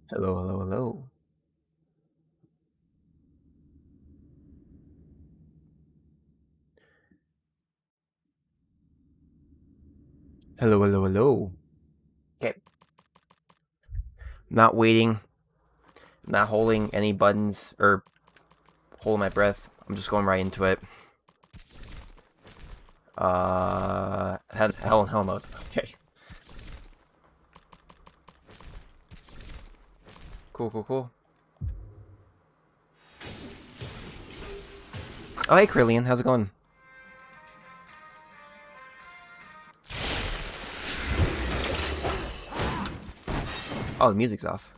Hello, hello, hello. Hello, hello, hello. Okay. Not waiting. Not holding any buttons or holding my breath. I'm just going right into it. Hell in hell mode. Okay. Cool, cool, cool. Oh, hey, Krillian. How's it going? Oh, the music's off.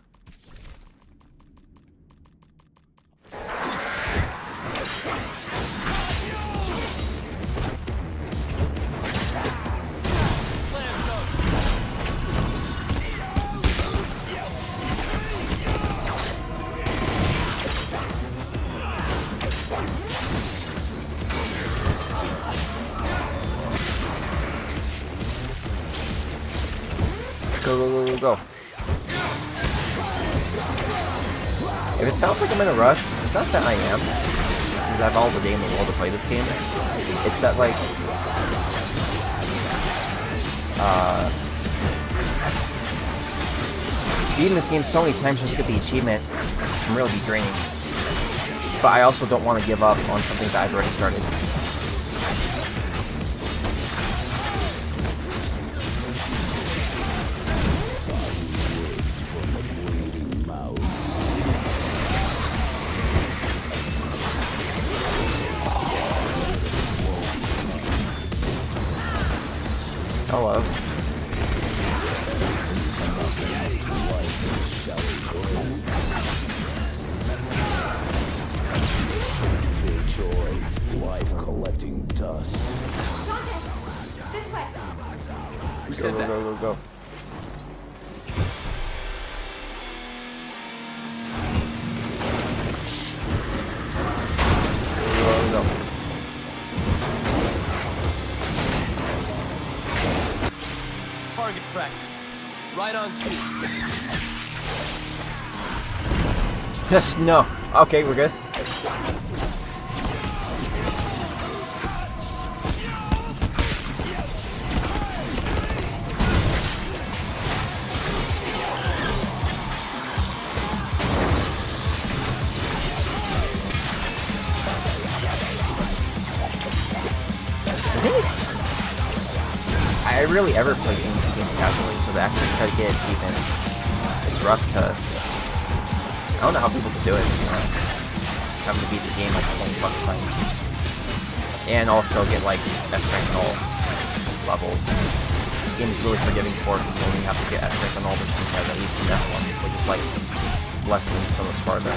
Go, go, go, go, go. If it sounds like I'm in a rush, it's not that I am. Because I have all the day in the world to play this game. It's that, like... beating this game so many times just to get the achievement can really be draining. But I also don't want to give up on something that I've already started. Hello. Life collecting dust. Donte! This way! Who said that? Go, go, go, go. Go, go, go. Target practice. Right on cue. Yes, no. Okay, we're good. I rarely ever play games casually, so to actually try to get achievements, it's rough to... I don't know how people can do it, you know, having to beat the game like 20 fucking times. And also get like S rank on all levels. The game is really forgiving for it, because you only have to get S rank on all the things at least in F1, which is like less than some of Sparta.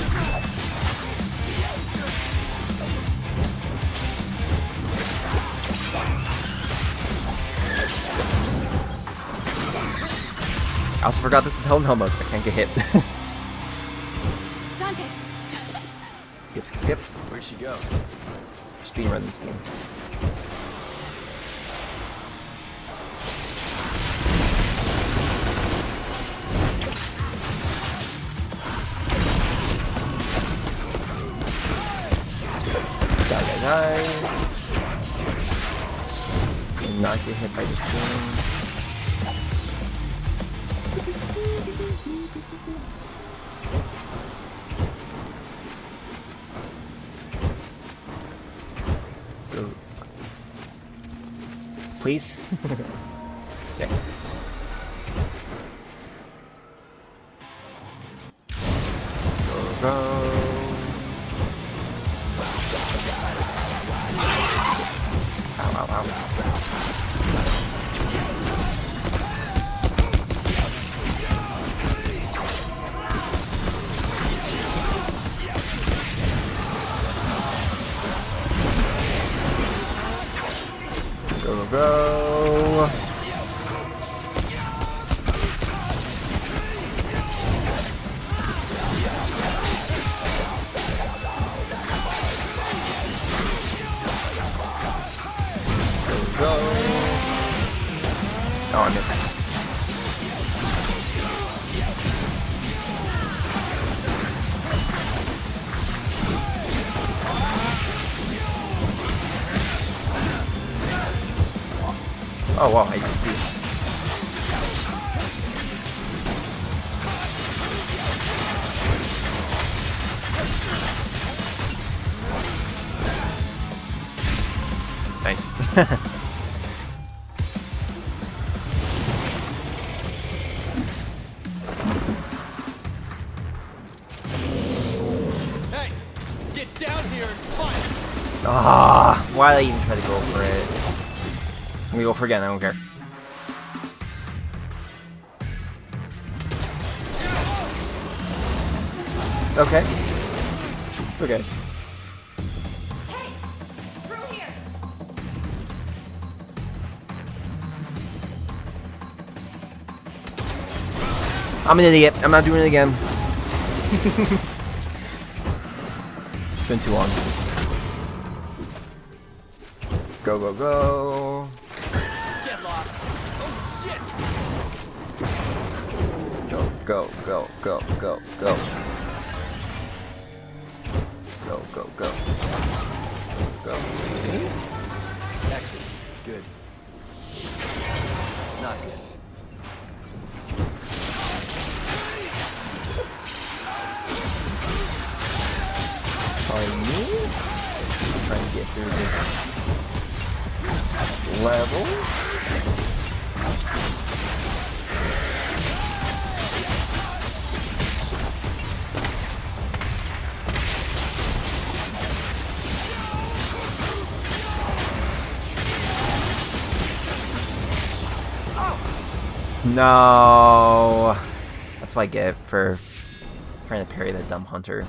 I also forgot this is Hell in Hell mode. I can't get hit. Donte! Skip, skip, skip. Where'd she go? Speedrun this game. Die, die, die. And not get hit by this game. Please? Okay. Go, go. Ow, ow, ow. Go, go, go. Oh wow, I didn't see. Nice. Hey, get down here and fight. Ah, why did I even try to go for it? I'm gonna go for it again, I don't care. Okay. Okay. Hey! Through here! I'm an idiot. I'm not doing it again. It's been too long. Go, go, go. Get lost. Oh shit! Go, go, go, go, go, go. Go, go, go. Go. Excellent. Good. Not good. Pardon me. Trying to get through this level. No. That's what I get for trying to parry that dumb hunter.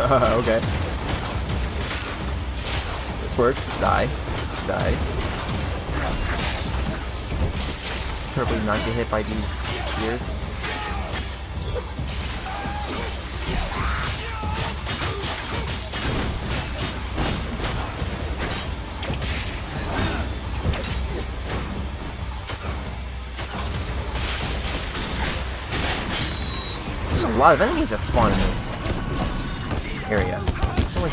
Okay. This works. Die. Die. Probably not get hit by these spears. There's a lot of enemies that spawn in this area. It's only...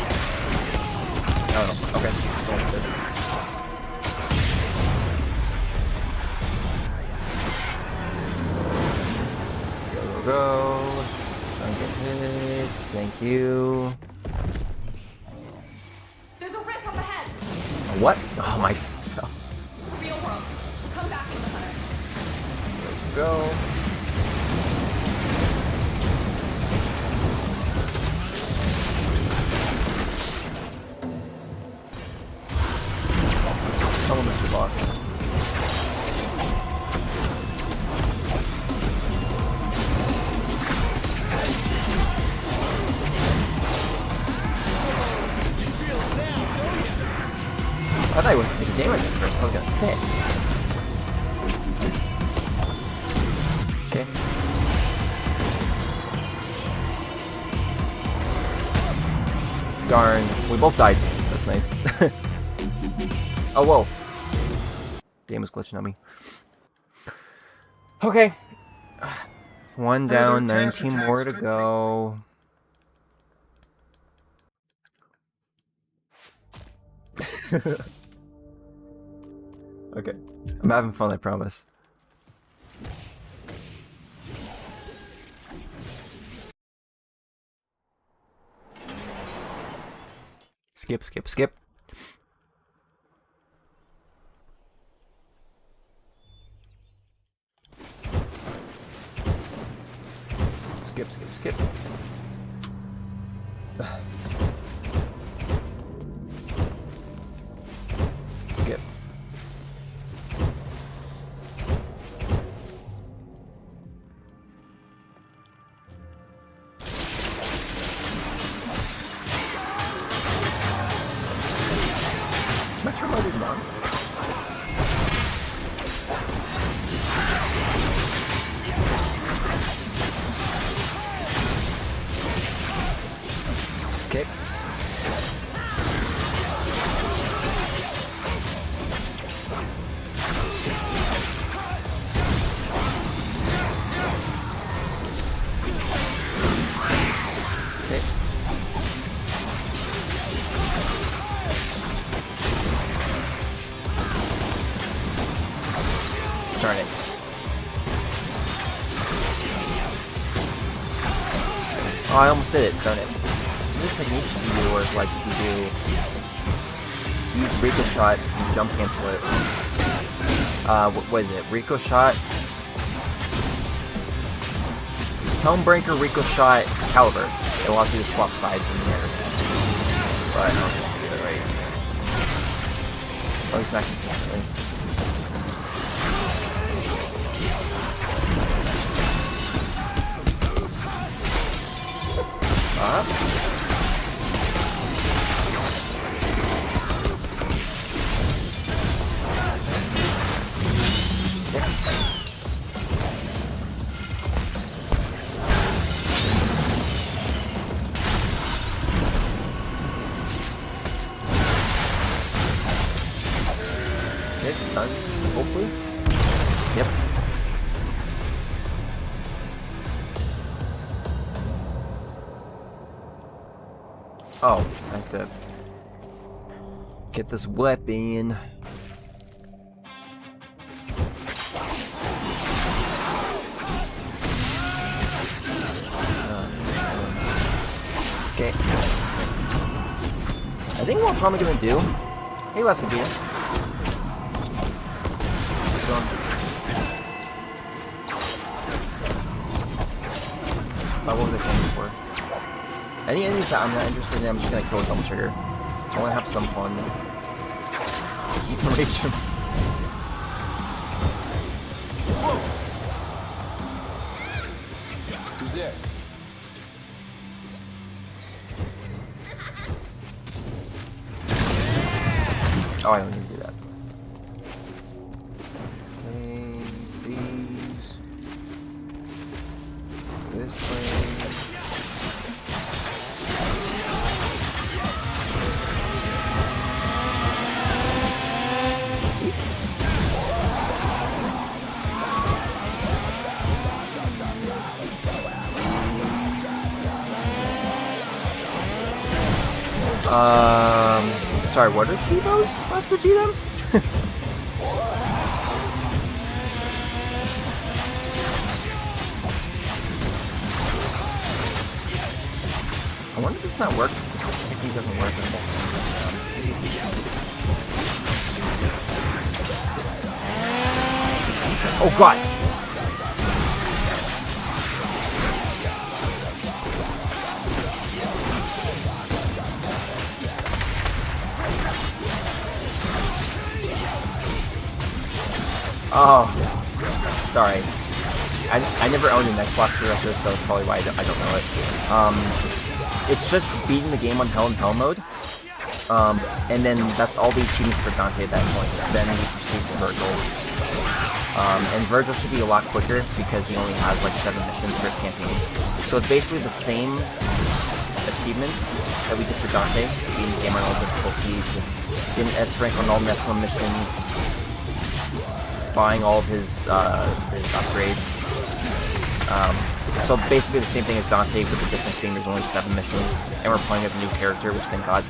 Oh, okay. Go, go, go. Don't get hit. Thank you. There's a rip up ahead! What? Oh my... Real world. Come back for the hunter. Go. Oh, Mr. Boss. I thought he wasn't taking damage at first, I was gonna say. Okay. Darn, we both died. That's nice. Oh, whoa. Game was glitching on me. Okay. One down, 19 more to go. Okay. I'm having fun, I promise. Skip, skip, skip. Skip, skip, skip. Skip. Metro mode is on. Darn it. Oh, I almost did it. Darn it. The techniques you do is like you do use Rico Shot and jump cancel it. What is it? Rico Shot, Helmbreaker, Rico Shot, Caliber. It allows you to swap sides in the air. But I don't think I did it right. Oh, he's not canceling. Up. Done, hopefully. Yep. Oh, I have to get this weapon. Okay. I think what I'm probably gonna do. Hey, last computer. What was I saying before? Any enemies that I'm not interested in, I'm just gonna kill with double trigger. I wanna have some fun. You can reach him. Who's there? Oh, I don't need to do that. These. This way. Sorry, what are Vegito's? Last Vegeta? I wonder if this not work. This technique doesn't work. Oh god! Oh, sorry. I never owned an Xbox Director, so that's probably why I don't know it. It's just beating the game on Hell and Hell mode, and then that's all the achievements for Donte at that point. Then he proceeds to Vergil. And Vergil should be a lot quicker because he only has like 7 missions for his campaign. So it's basically the same achievements that we did for Donte, beating the game on all difficulties, getting S rank on all Nephilim missions, buying all of his upgrades. So basically the same thing as Donte, with the difference being there's only 7 missions, and we're playing as a new character, which thank God.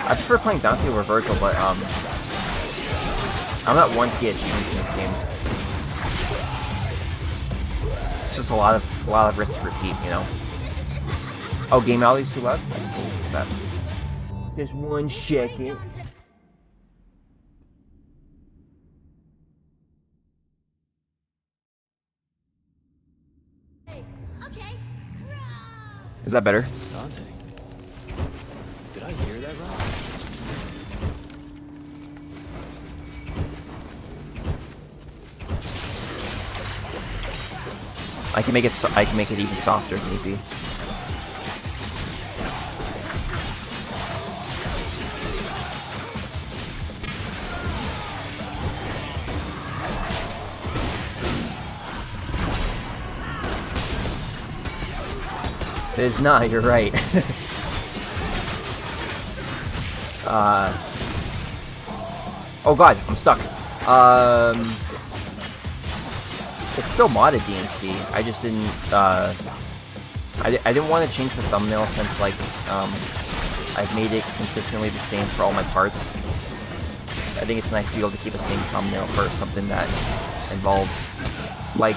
I prefer playing Donte over Vergil, but I'm not one to get achievements in this game. It's just a lot of rinse and repeat, you know. Oh, game alley's too loud? I can fix that. Just 1 second. Is that better? Donte. Did I hear that right? I can make it even softer if need be. It is not, you're right. Oh god, I'm stuck. It's still modded DmC. I just didn't, I didn't want to change the thumbnail since, like, I've made it consistently the same for all my parts. I think it's nice to be able to keep the same thumbnail for something that involves, like,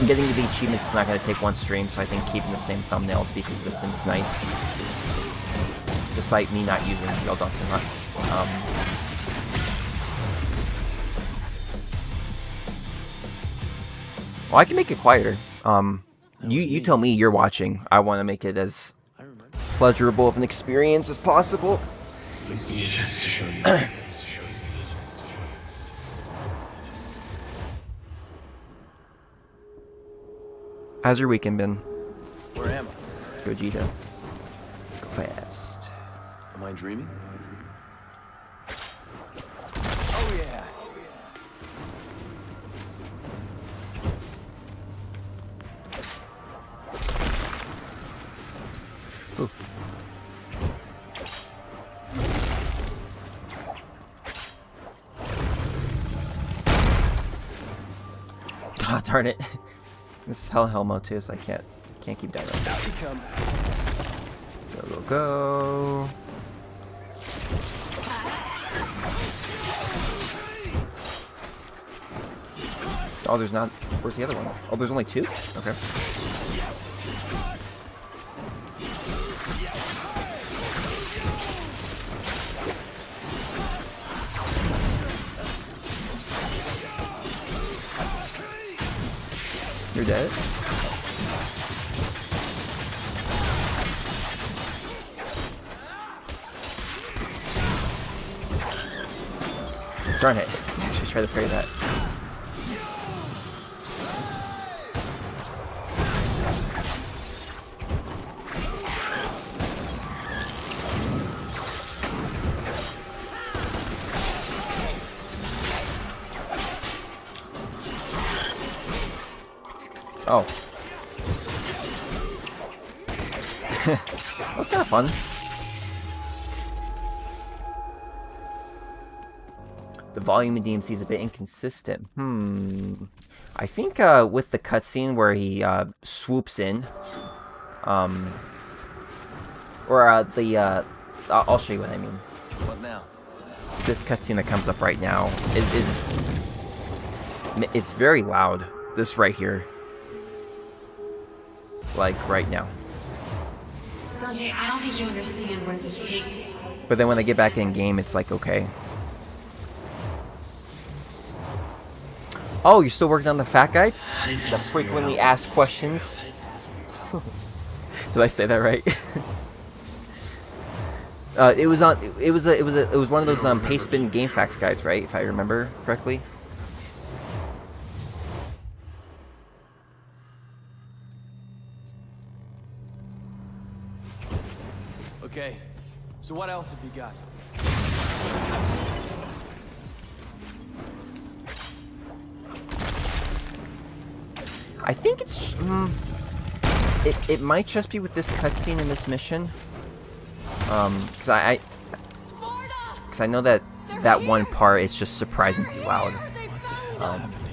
getting to the achievements is not going to take one stream, so I think keeping the same thumbnail to be consistent is nice. Despite me not using Donte much. Well, I can make it quieter. You tell me you're watching. I want to make it as pleasurable of an experience as possible. Please give me a chance to show you. How's your weekend been? Where am I? Gogeta. Go fast. Am I dreaming? Oh yeah. Ooh. Ah, darn it. This is hell mode too, so I can't keep dying. Out you come. Go. Oh, there's not. Where's the other one? Oh, there's only two? Okay. You're dead? Darn it. I should try to parry that. Oh. That was kind of fun. The volume in DmC is a bit inconsistent. I think with the cutscene where he swoops in, I'll show you what I mean. What now? This cutscene that comes up right now it's very loud. This right here, like right now. Donte, I don't think you understand what is at stake. But then when I get back in game, it's like okay. Oh, you're still working on the fat guides? The frequently asked questions. Did I say that right? It was one of those paste spin game facts guides, right? If I remember correctly. Okay. So what else have you got? I think it's it might just be with this cutscene in this mission, because I know that one part is just surprisingly loud,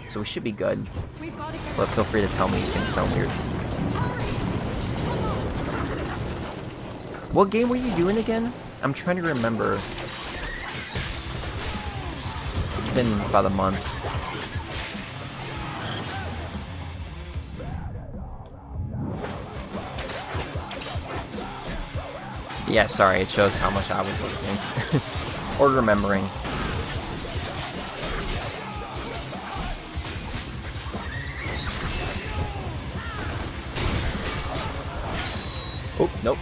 so we should be good. But feel free to tell me if things sound weird. What game were you doing again? I'm trying to remember. It's been about a month. Yeah, sorry, it shows how much I was listening. Or remembering. Oh, nope.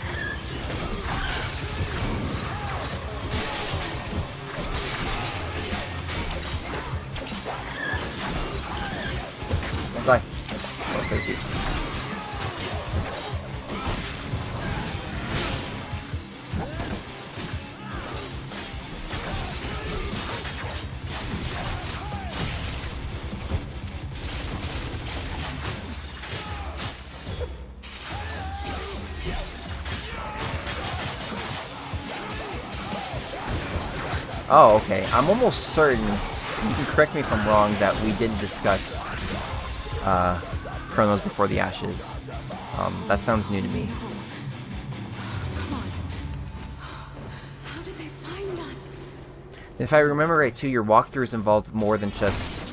Bye. Oh, thank you. Oh, okay. I'm almost certain, you can correct me if I'm wrong, that we did discuss Chronos Before the Ashes. That sounds new to me. If I remember right, too, your walkthroughs involved more than just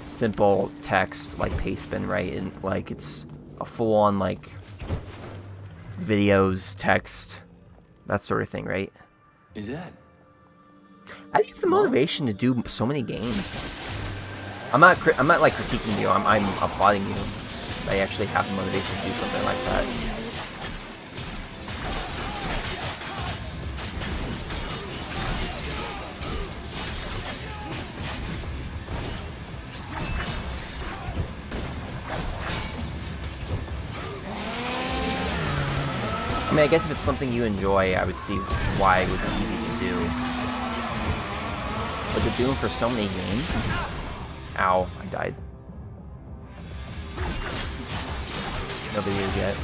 simple text like pastebin, right? And like it's a full-on like videos, text, that sort of thing, right? Is that? How do you have the motivation to do so many games? I'm not like critiquing you. I'm applauding you. I actually have the motivation to do something like that. I mean, I guess if it's something you enjoy, I would see why it would be easy to do. But to do them for so many games? Ow, I died. Nobody is yet.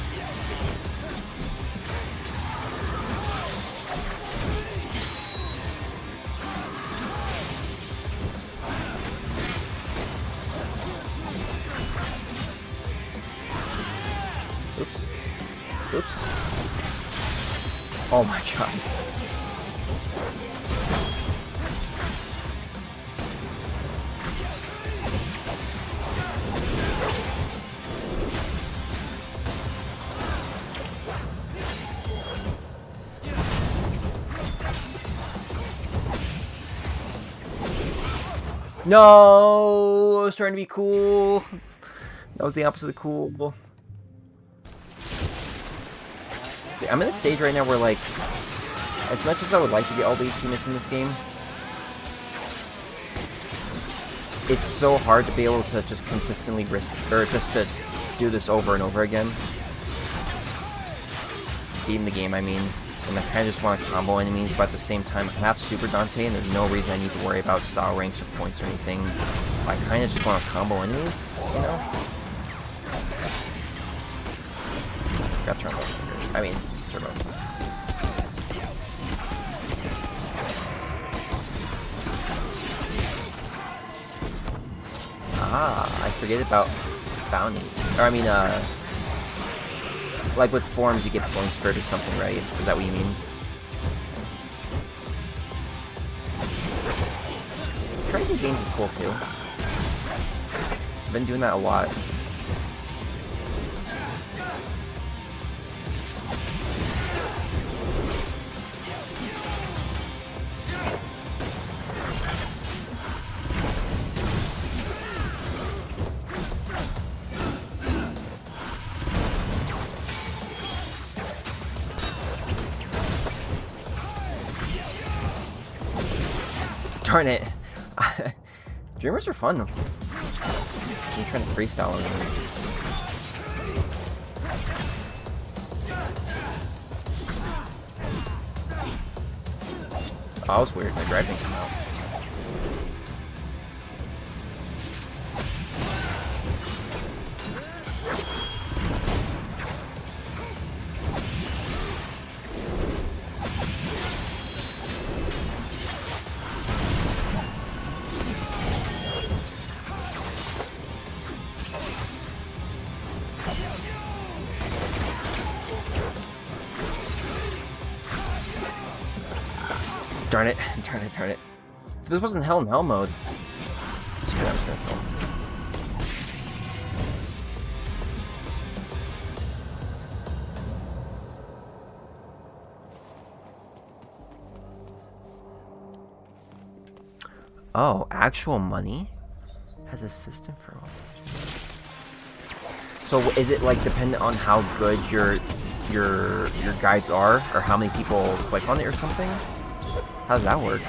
Oops. Oops. Oh my god. No, I was trying to be cool. That was the opposite of cool. See, I'm in a stage right now where, like, as much as I would like to get all the achievements in this game, it's so hard to be able to just consistently risk, or just to do this over and over again. Beating the game, I mean. And I kind of just want to combo enemies, but at the same time, I have Super Donte, and there's no reason I need to worry about style ranks or points or anything. I kind of just want to combo enemies, you know? Got turbo. I mean, turbo. Ah, I forget about bounties. Or, I mean, like with forms, you get points for it or something, right? Is that what you mean? Trading games is cool too. I've been doing that a lot. Darn it. Dreamers are fun. I'm trying to freestyle on them. Oh, that was weird. My drive didn't come out. Darn it, darn it, darn it. If this wasn't Hell in Hell mode. Screw it, I'm just gonna kill him. Oh, actual money has a system for all. So is it like dependent on how good your guides are, or how many people click on it or something? How does that work?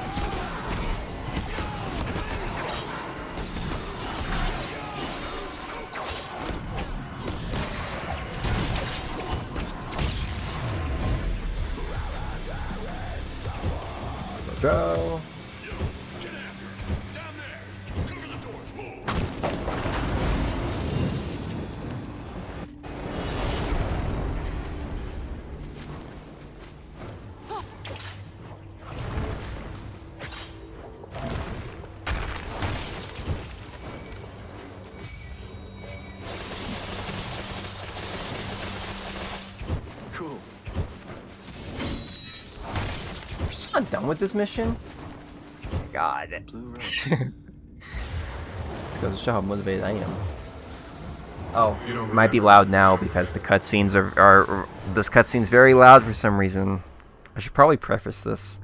Go. Cool. We're just not done with this mission? god. Blue rope. This goes to show how motivated I am. Oh, it might be loud now because the cutscenes are this cutscene's very loud for some reason. I should probably preface this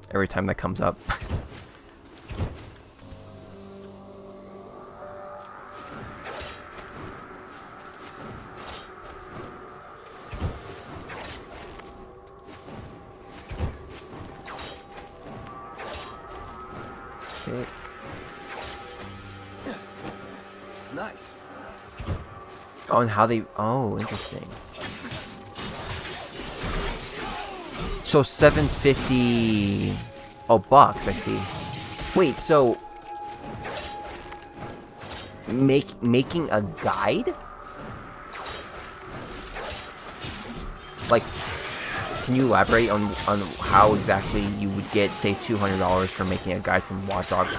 every time that comes up. Okay. Nice. Oh, and how they... Oh, interesting. So 750... Oh, bucks, I see. Wait, so... Making a guide? Like, can you elaborate on how exactly you would get, say, $200 for making a guide from Watch Dogs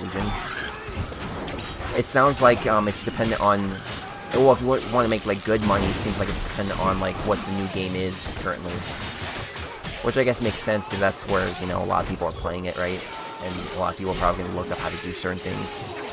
Legion? It sounds like it's dependent on... Well, if you want to make like good money, it seems like it's dependent on like what the new game is currently. Which I guess makes sense because that's where, you know, a lot of people are playing it, right? And a lot of people are probably going to look up how to do certain things.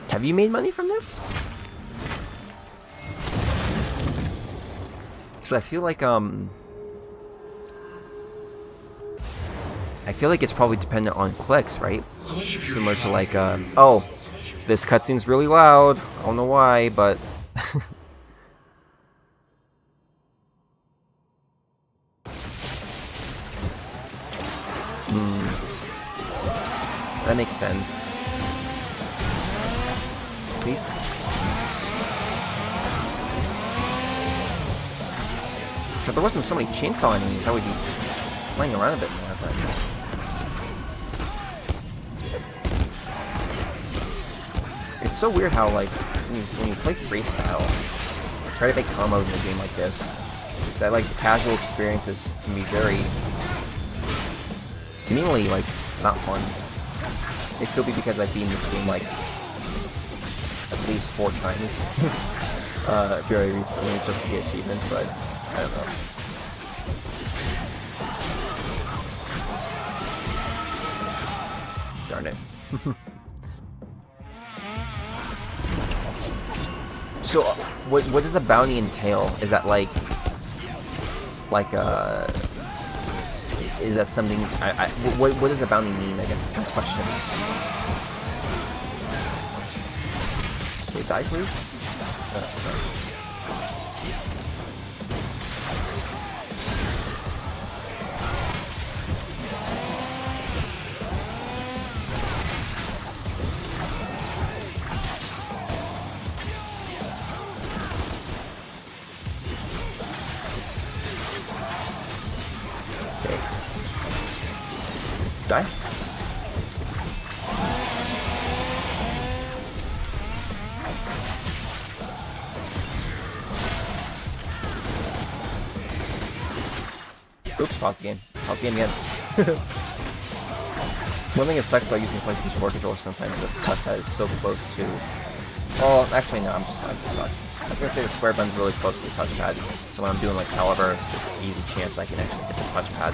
Have you made money from this? Because I feel like it's probably dependent on clicks, right? Similar to like oh, this cutscene's really loud. I don't know why, but that makes sense. Please. So there wasn't so many chainsaw enemies, I would be playing around a bit more, but... It's so weird how, like, when you play freestyle, try to make combos in a game like this, that, like, the casual experiences can be very... seemingly, like, not fun. It could be because I've beaten this game, like, at least 4 times. Very recently, just to get achievements, but I don't know. Darn it. So, what does a bounty entail? Is that like is that something? What does a bounty mean? I guess is my question. Okay, die please. Die. Oops, pause the game. Pause the game again. One thing affects by using PlayStation 4 controller sometimes the touchpad is so close to... Oh, actually no, I'm just stuck. I was gonna say the square button's really close to the touchpad, so when I'm doing like caliber, there's an easy chance I can actually hit the touchpad.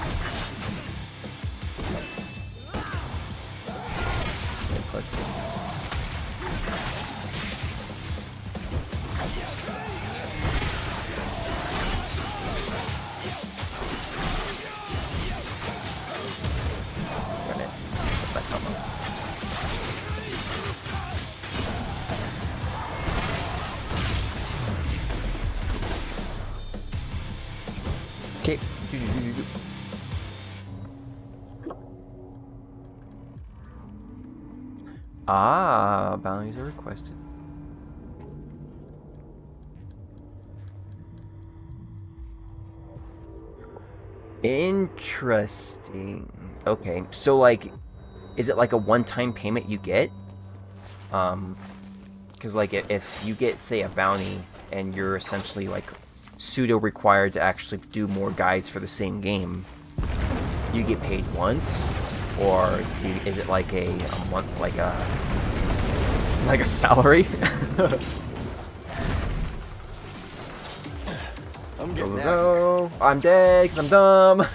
Okay. Ah, bounties are requested. Interesting. Okay, so like, is it like a one-time payment you get? Because like if you get, say, a bounty and you're essentially like pseudo required to actually do more guides for the same game, you get paid once, or is it like a month, like a salary? I'm getting out. Go. I'm dead because I'm dumb.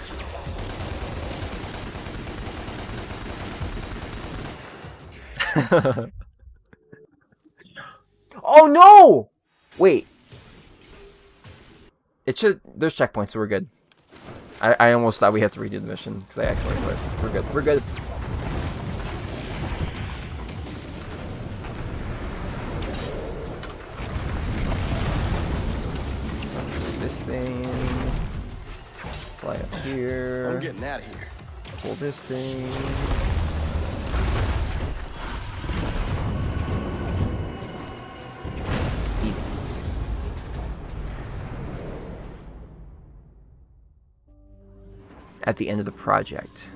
Oh no! Wait. It should. There's checkpoints, so we're good. I almost thought we had to redo the mission because I accidentally quit. We're good. We're good. This thing. Fly up here. I'm getting out of here. Pull this thing. Easy. At the end of the project.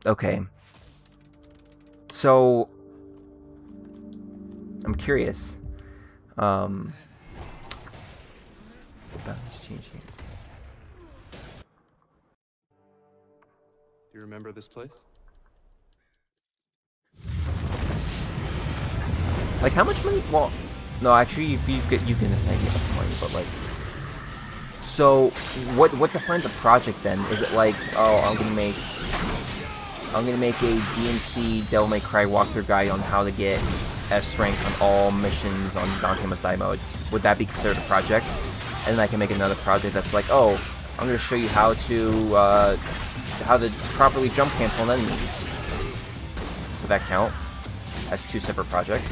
Okay. So I'm curious. The boundaries changing. Do you remember this place? Like how much money? Well, no, actually, you get this idea of money, but like, so what defines a project then? Is it like, oh, I'm gonna make a DmC Devil May Cry walkthrough guide on how to get S rank on all missions on Donte Must Die mode? Would that be considered a project? And then I can make another project that's like, oh, I'm gonna show you how to properly jump cancel an enemy. Would that count as two separate projects?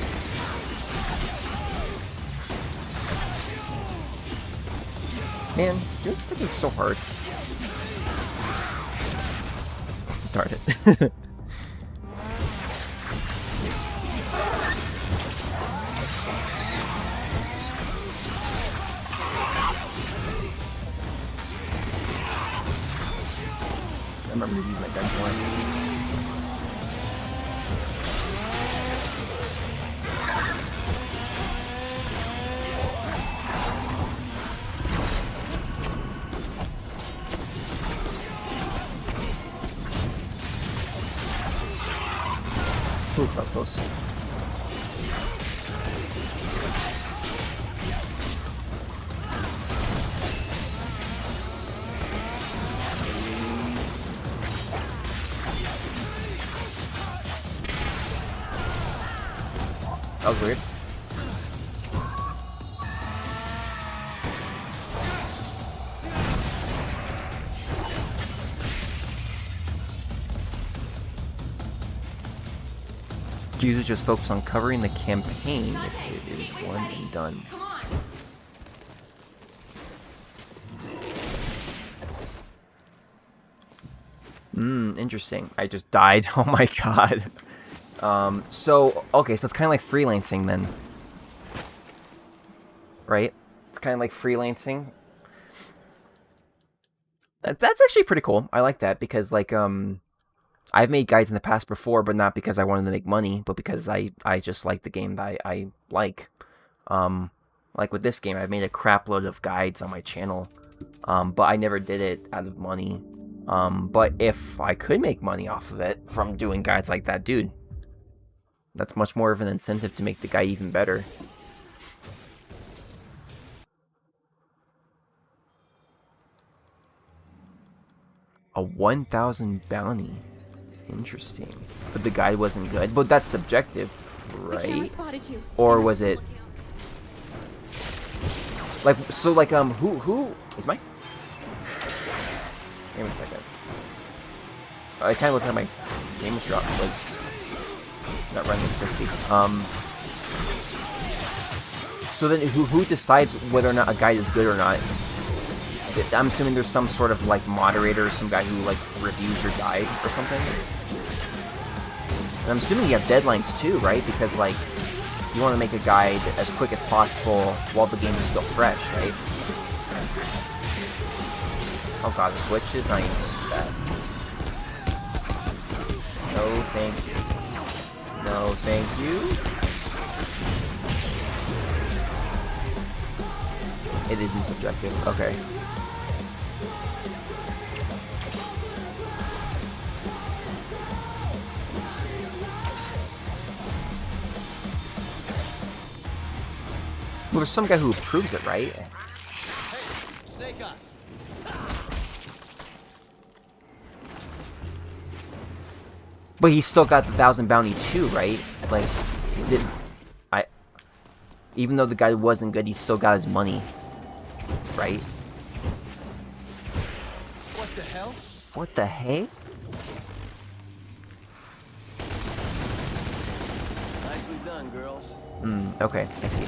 Man, doing sticking so hard. Darn it. I remember to use my gun for Ooh, that was close. That was weird. Users just focus on covering the campaign if it is one and done. Interesting. I just died. Oh my god. So, okay, so it's kind of like freelancing then. Right? It's kind of like freelancing. That's actually pretty cool. I like that because, like, I've made guides in the past before, but not because I wanted to make money, but because I just like the game that I like. Like with this game, I've made a crap load of guides on my channel, but I never did it out of money. But if I could make money off of it from doing guides like that, dude, that's much more of an incentive to make the guide even better. A 1,000 bounty. Interesting. But the guide wasn't good. But that's subjective, right? Or was it like, so like, who is my, give me a second. I kind of looked at my game drop was not running at 60. So then who decides whether or not a guide is good or not? I'm assuming there's some sort of like moderator, some guy who like reviews your guide or something. And I'm assuming you have deadlines too, right? Because like you want to make a guide as quick as possible while the game is still fresh, right? Oh god, the switches, I ain't do that. No, thank you. No, thank you. It isn't subjective. Okay. Well, there's some guy who approves it, right? Hey, snake eye. But he still got the 1,000 bounty too, right? Like, even though the guy wasn't good, he still got his money, right? What the hell? What the heck? Nicely done, girls. Okay, I see.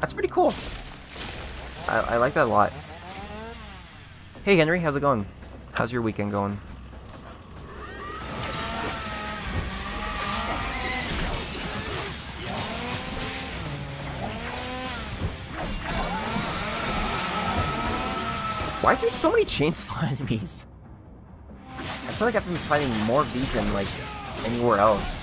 That's pretty cool. I like that a lot. Hey Henry, how's it going? How's your weekend going? Why is there so many chainsaw enemies? I feel like I've been fighting more of these than, like, anywhere else.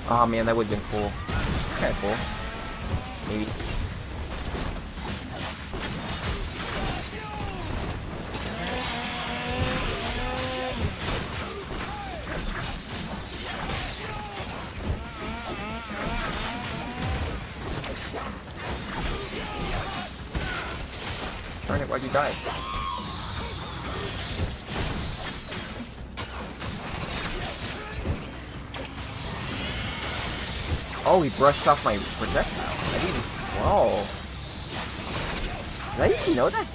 Oh man, that would have been cool. Kinda cool. Maybe. Darn it, why'd you die? Oh, he brushed off my projectile. I didn't. Whoa. Did I even know that?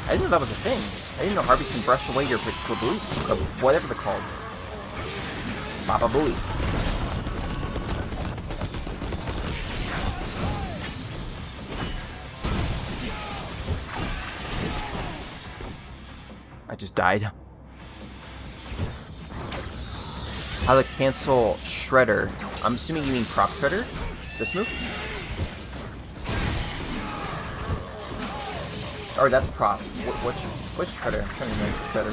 I didn't know that was a thing. I didn't know Harveys can brush away your whatever they're called. Baba Booey. I just died. How to cancel Shredder. I'm assuming you mean prop Shredder? This move? Or that's prop. Which Shredder? I'm trying to remember Shredder.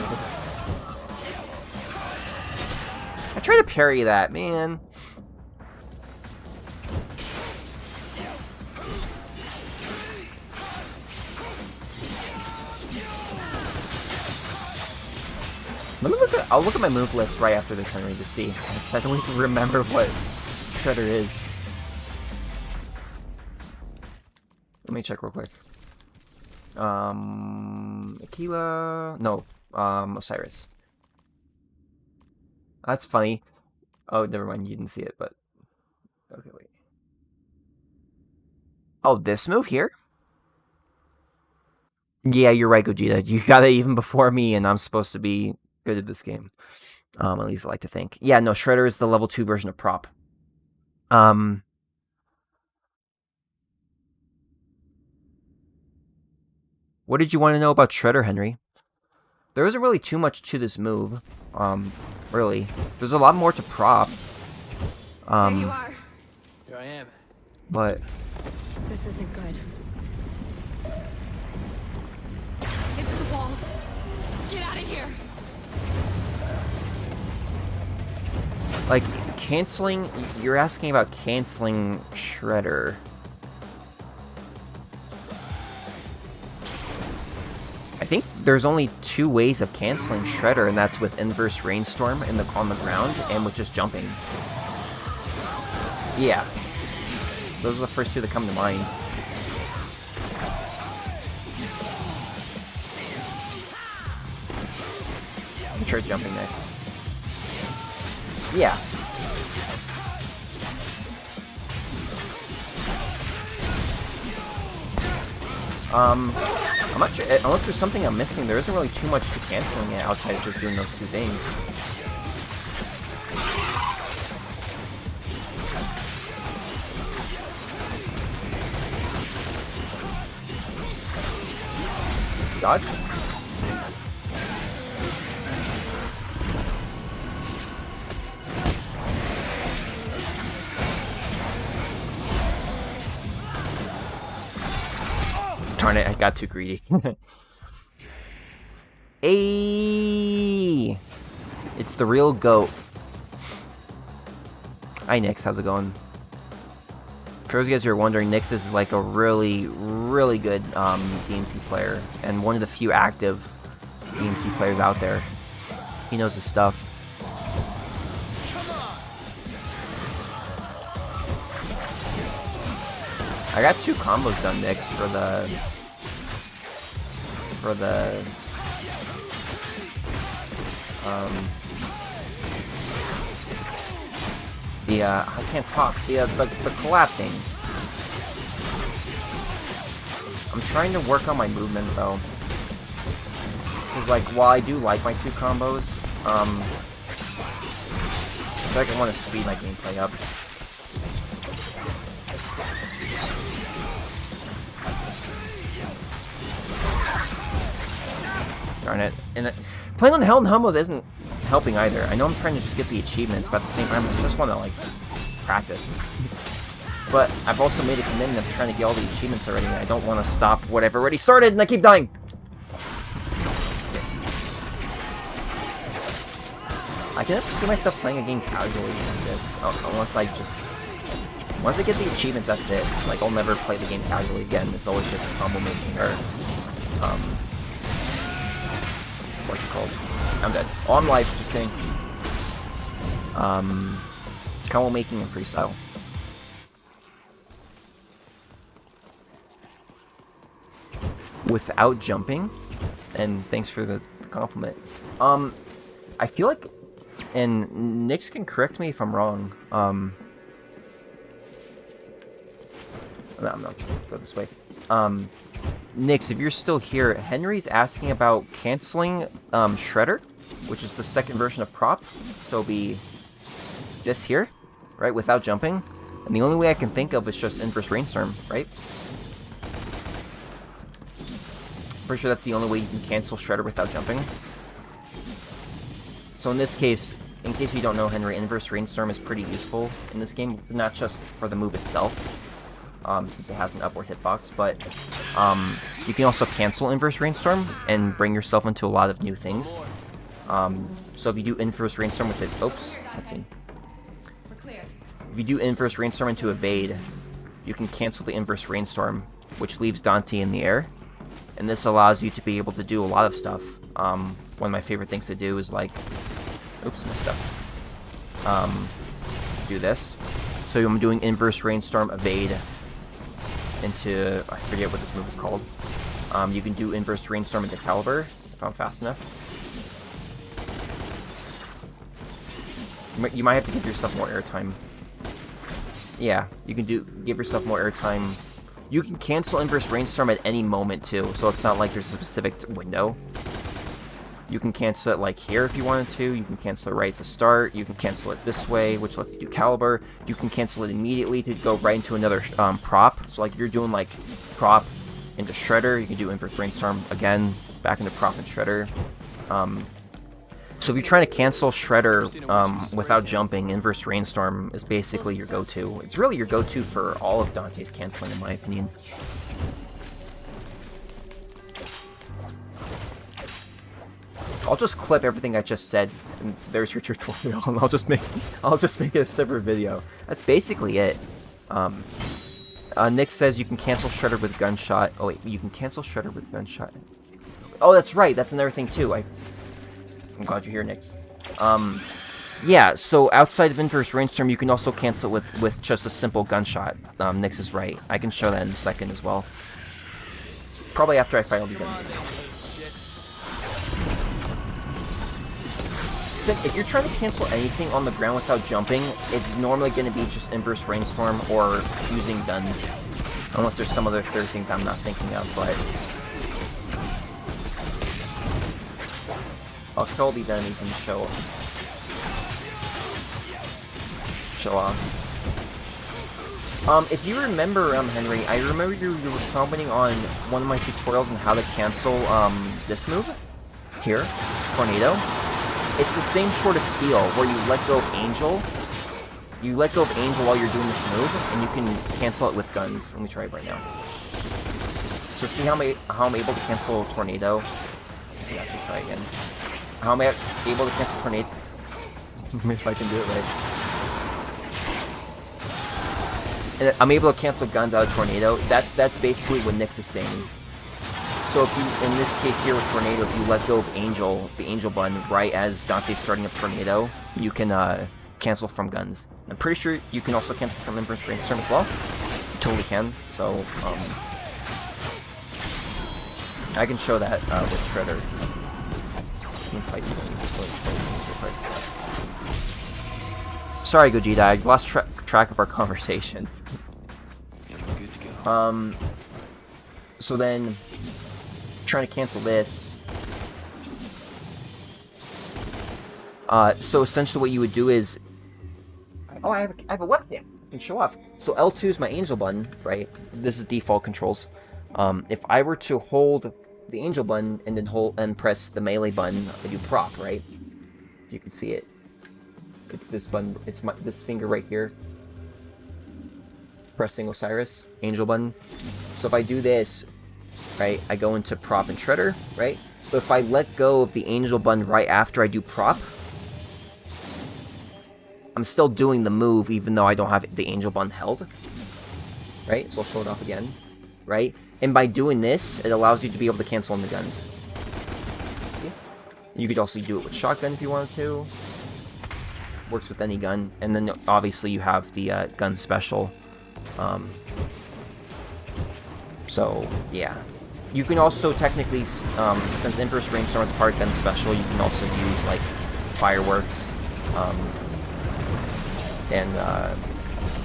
I tried to parry that, man. I'll look at my move list right after this, Henry, to see. I don't even remember what Shredder is. Let me check real quick. Aquila... No, Osiris. That's funny. Oh, never mind, you didn't see it, but... Okay, wait. Oh, this move here? Yeah, you're right, Gogeta. You got it even before me, and I'm supposed to be good at this game. At least I like to think. Yeah, no, Shredder is the level 2 version of prop. What did you want to know about Shredder, Henry? There isn't really too much to this move. Really. There's a lot more to prop. There you are. Here I am. But... This isn't good. It's the walls. Get out of here. like, canceling... You're asking about canceling Shredder. I think there's only two ways of canceling Shredder, and that's with Inverse Rainstorm on the ground, and with just jumping. Yeah. Those are the first two that come to mind. Let me try jumping next. Yeah. I'm not sure, unless there's something I'm missing, there isn't really too much to canceling it outside of just doing those two things. Dodge? Darn it, I got too greedy. Ayy! It's the real GOAT. Hi, Nyx. How's it going? For those of you guys who are wondering, Nyx is like a really, really good DmC player, and one of the few active DmC players out there. He knows his stuff. I got 2 combos done, Nyx, for the I can't talk. The collapsing. I'm trying to work on my movement though, because like while I do like my 2 combos, I feel like I want to speed my gameplay up. Darn it. And playing on the Hell in Hell mode isn't helping either. I know I'm trying to just get the achievements, but at the same time, I just want to, like, practice. But I've also made a commitment of trying to get all the achievements already, and I don't want to stop what I've already started, and I keep dying! I can never see myself playing a game casually like this, unless I just... Once I get the achievements, that's it. Like, I'll never play the game casually again. It's always just combo making, or... what's it called? I'm dead. Oh, I'm live, just kidding. Combo making and freestyle. Without jumping? And thanks for the compliment. I feel like... And Nyx can correct me if I'm wrong. No, I'm not gonna go this way. Nyx, if you're still here, Henry's asking about canceling Shredder, which is the second version of prop. So it'll be this here, right, without jumping. And the only way I can think of is just Inverse Rainstorm, right? Pretty sure that's the only way you can cancel Shredder without jumping. So in this case, in case you don't know, Henry, Inverse Rainstorm is pretty useful in this game, not just for the move itself, since it has an upward hitbox, but you can also cancel Inverse Rainstorm and bring yourself into a lot of new things. So if you do Inverse Rainstorm with it, oops, let's see. If you do Inverse Rainstorm into Evade, you can cancel the Inverse Rainstorm, which leaves Donte in the air, and this allows you to be able to do a lot of stuff. One of my favorite things to do is like, oops, messed up. Do this. So I'm doing Inverse Rainstorm Evade into, I forget what this move is called. You can do Inverse Rainstorm into Caliber, if I'm fast enough. You might have to give yourself more airtime. Yeah, you can give yourself more airtime. You can cancel Inverse Rainstorm at any moment too, so it's not like there's a specific window. You can cancel it like here if you wanted to. You can cancel it right at the start. You can cancel it this way, which lets you do Caliber. You can cancel it immediately to go right into another prop. So like if you're doing like prop into Shredder, you can do Inverse Rainstorm again, back into prop and Shredder. So if you're trying to cancel Shredder without jumping, Inverse Rainstorm is basically your go-to. It's really your go-to for all of Donte's canceling, in my opinion. I'll just clip everything I just said, and there's your tutorial, and I'll just make it a separate video. That's basically it. Nick says you can cancel Shredder with Gunshot. Oh wait, you can cancel Shredder with Gunshot. Oh, that's right. That's another thing too. I'm glad you're here, Nix. Yeah. So outside of Inverse Rainstorm, you can also cancel with just a simple Gunshot. Nix is right. I can show that in a second as well. Probably after I fight all these enemies. If you're trying to cancel anything on the ground without jumping, it's normally going to be just Inverse Rainstorm or using guns. Unless there's some other third thing that I'm not thinking of, but... I'll kill these enemies and show off. If you remember, Henry, I remember you were commenting on one of my tutorials on how to cancel, this move. Here. Tornado. It's the same sort of spiel, where you let go of Angel. You let go of Angel while you're doing this move, and you can cancel it with guns. Let me try it right now. So see how I'm able to cancel Tornado Yeah, let's try again. How am I able to cancel tornado? If I can do it right. And I'm able to cancel guns out of tornado. That's basically what Nyx is saying. So if you, in this case here with tornado, if you let go of Angel, the Angel button, right as Donte's starting up tornado, you can cancel from guns. I'm pretty sure you can also cancel from Emperor's Brainstorm as well. You totally can. So I can show that with Shredder. Sorry, Gogeta, I lost track of our conversation. Good to go. So then, trying to cancel this. So essentially what you would do is... Oh, I have a webcam. I can show off. So L2 is my Angel button, right? This is default controls. If I were to hold the Angel button and then hold and press the melee button, I do prop, right? If you can see it. It's this button, it's this finger right here. Pressing Osiris, Angel button. So if I do this, right, I go into prop and shredder, right? But if I let go of the Angel button right after I do prop, I'm still doing the move even though I don't have the Angel button held. Right? So I'll show it off again. Right? And by doing this, it allows you to be able to cancel on the guns. Yeah. You could also do it with shotgun if you wanted to. Works with any gun. And then obviously you have the gun special. So, yeah. You can also technically, since Emperor's Brainstorm is part of gun special, you can also use, like, fireworks, and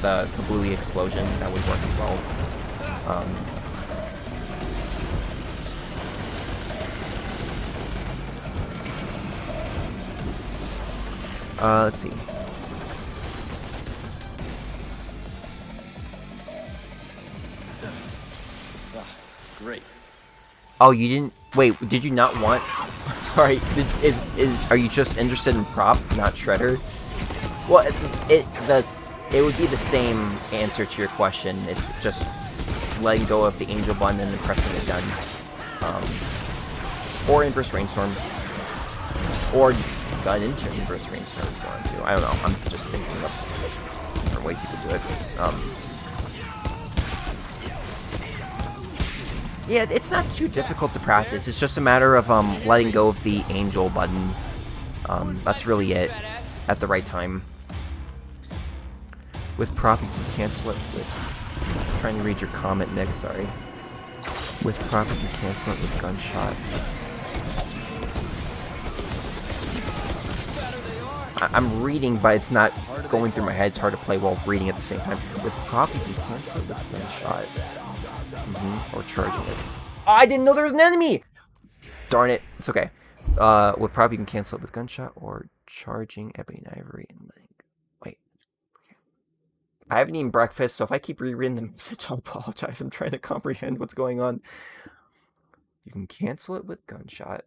the Kablooey explosion. That would work as well. Let's see. Great. Oh, you didn't... Wait, did you not want... Sorry, are you just interested in prop, not shredder? Well, it would be the same answer to your question. It's just letting go of the Angel button and then pressing the gun. Or Inverse Rainstorm. Or gun into Inverse Rainstorm if you want to. I don't know. I'm just thinking of different ways you could do it. Yeah, it's not too difficult to practice. It's just a matter of letting go of the Angel button. That's really it. At the right time. With prop, you can cancel it with... I'm trying to read your comment, Nick, sorry. With prop, you can cancel it with gunshot. I'm reading, but it's not going through my head. It's hard to play while reading at the same time. With prop, you can cancel it with gunshot. Or charging it. Oh, I didn't know there was an enemy! Darn it. It's okay. With prop, you can cancel it with gunshot or charging ebony and ivory and letting go. Wait. Okay. I haven't eaten breakfast, so if I keep rereading the message, I'll apologize. I'm trying to comprehend what's going on. You can cancel it with gunshot.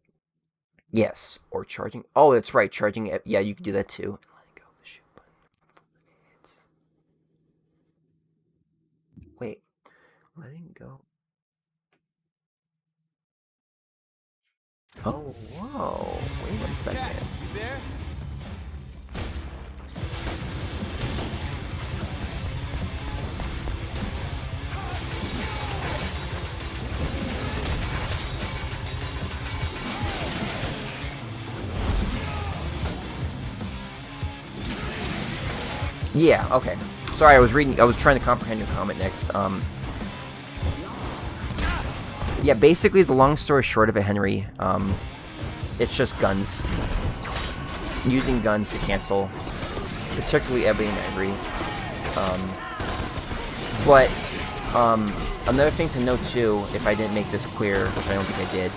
Yes. Or charging. Oh, that's right. Charging. Yeah, you can do that too. Letting go of the shoot button. Wait. Letting go. Oh, whoa. Wait 1 second. You there? Yeah, okay. Sorry, I was trying to comprehend your comment next. Yeah, basically the long story short of it, Henry, it's just guns. Using guns to cancel, particularly ebony and ivory. But another thing to note too, if I didn't make this clear, which I don't think I did,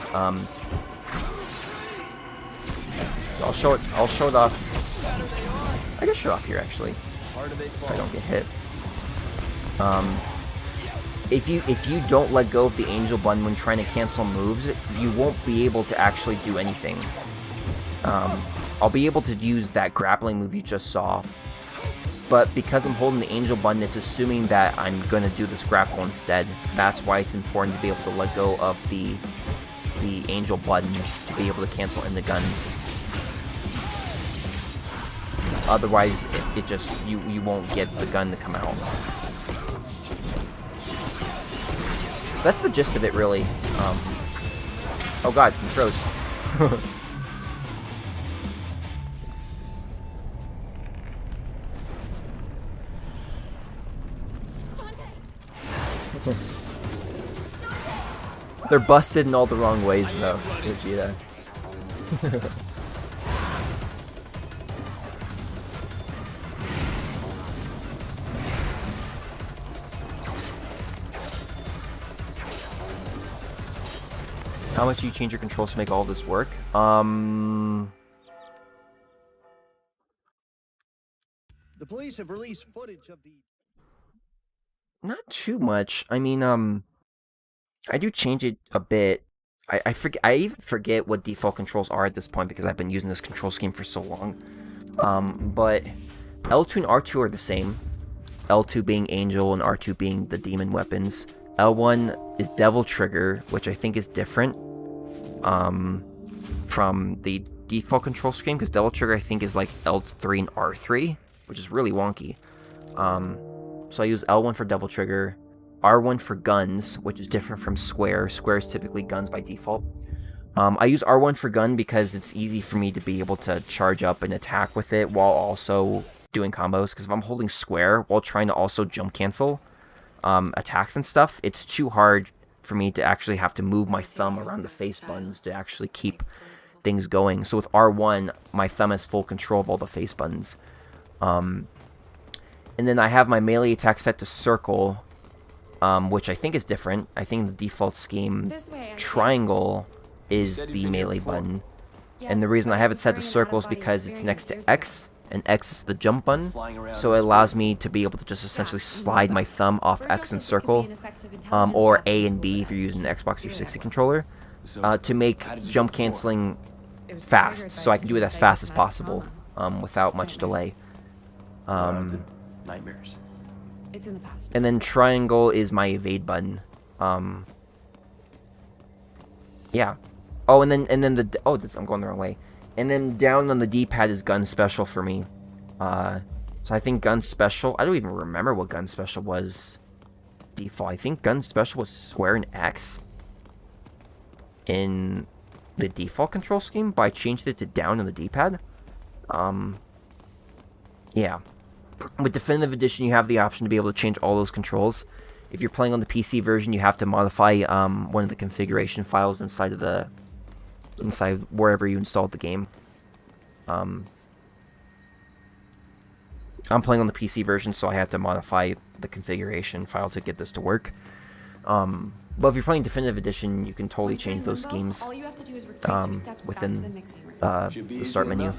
I'll show it off. I can show it off here actually. If I don't get hit. If you don't let go of the Angel button when trying to cancel moves, you won't be able to actually do anything. I'll be able to use that grappling move you just saw, but because I'm holding the Angel button, it's assuming that I'm gonna do this grapple instead. That's why it's important to be able to let go of the the Angel button to be able to cancel in the guns. Otherwise, it just you won't get the gun to come out. That's the gist of it, really. Oh god, he froze. They're busted in all the wrong ways, though, Vegeta. How much do you change your controls to make all this work? The police have released footage of the... Not too much. I mean, I do change it a bit. I forget. I even forget what default controls are at this point because I've been using this control scheme for so long. But L2 and R2 are the same. L2 being Angel and R2 being the demon weapons. L1 is Devil Trigger, which I think is different from the default control scheme, because Devil Trigger I think is like L3 and R3, which is really wonky. So I use L1 for Devil Trigger, R1 for guns, which is different from Square. Square is typically guns by default. I use R1 for gun because it's easy for me to be able to charge up and attack with it while also doing combos, because if I'm holding Square while trying to also jump cancel attacks and stuff, it's too hard for me to actually have to move my thumb around the face buttons to actually keep things going. So with R1, my thumb has full control of all the face buttons. And then I have my melee attack set to circle, which I think is different. I think the default scheme, triangle is the melee button. And the reason I have it set to circle is because it's next to X, and X is the jump button, so it allows me to be able to just essentially slide my thumb off X and circle, or A and B if you're using the Xbox 360 controller, to make jump canceling fast, so I can do it as fast as possible, without much delay. Nightmares. It's in the past. And then triangle is my evade button. Yeah. Oh, and then the I'm going the wrong way. And then down on the D-pad is gun special for me. So I think gun special, I don't even remember what gun special was default. I think gun special was Square and X in the default control scheme, but I changed it to down on the D-pad. Yeah. With Definitive Edition, you have the option to be able to change all those controls. If you're playing on the PC version, you have to modify one of the configuration files inside wherever you installed the game. I'm playing on the PC version, so I had to modify the configuration file to get this to work. But if you're playing Definitive Edition, you can totally change those schemes within the start menu.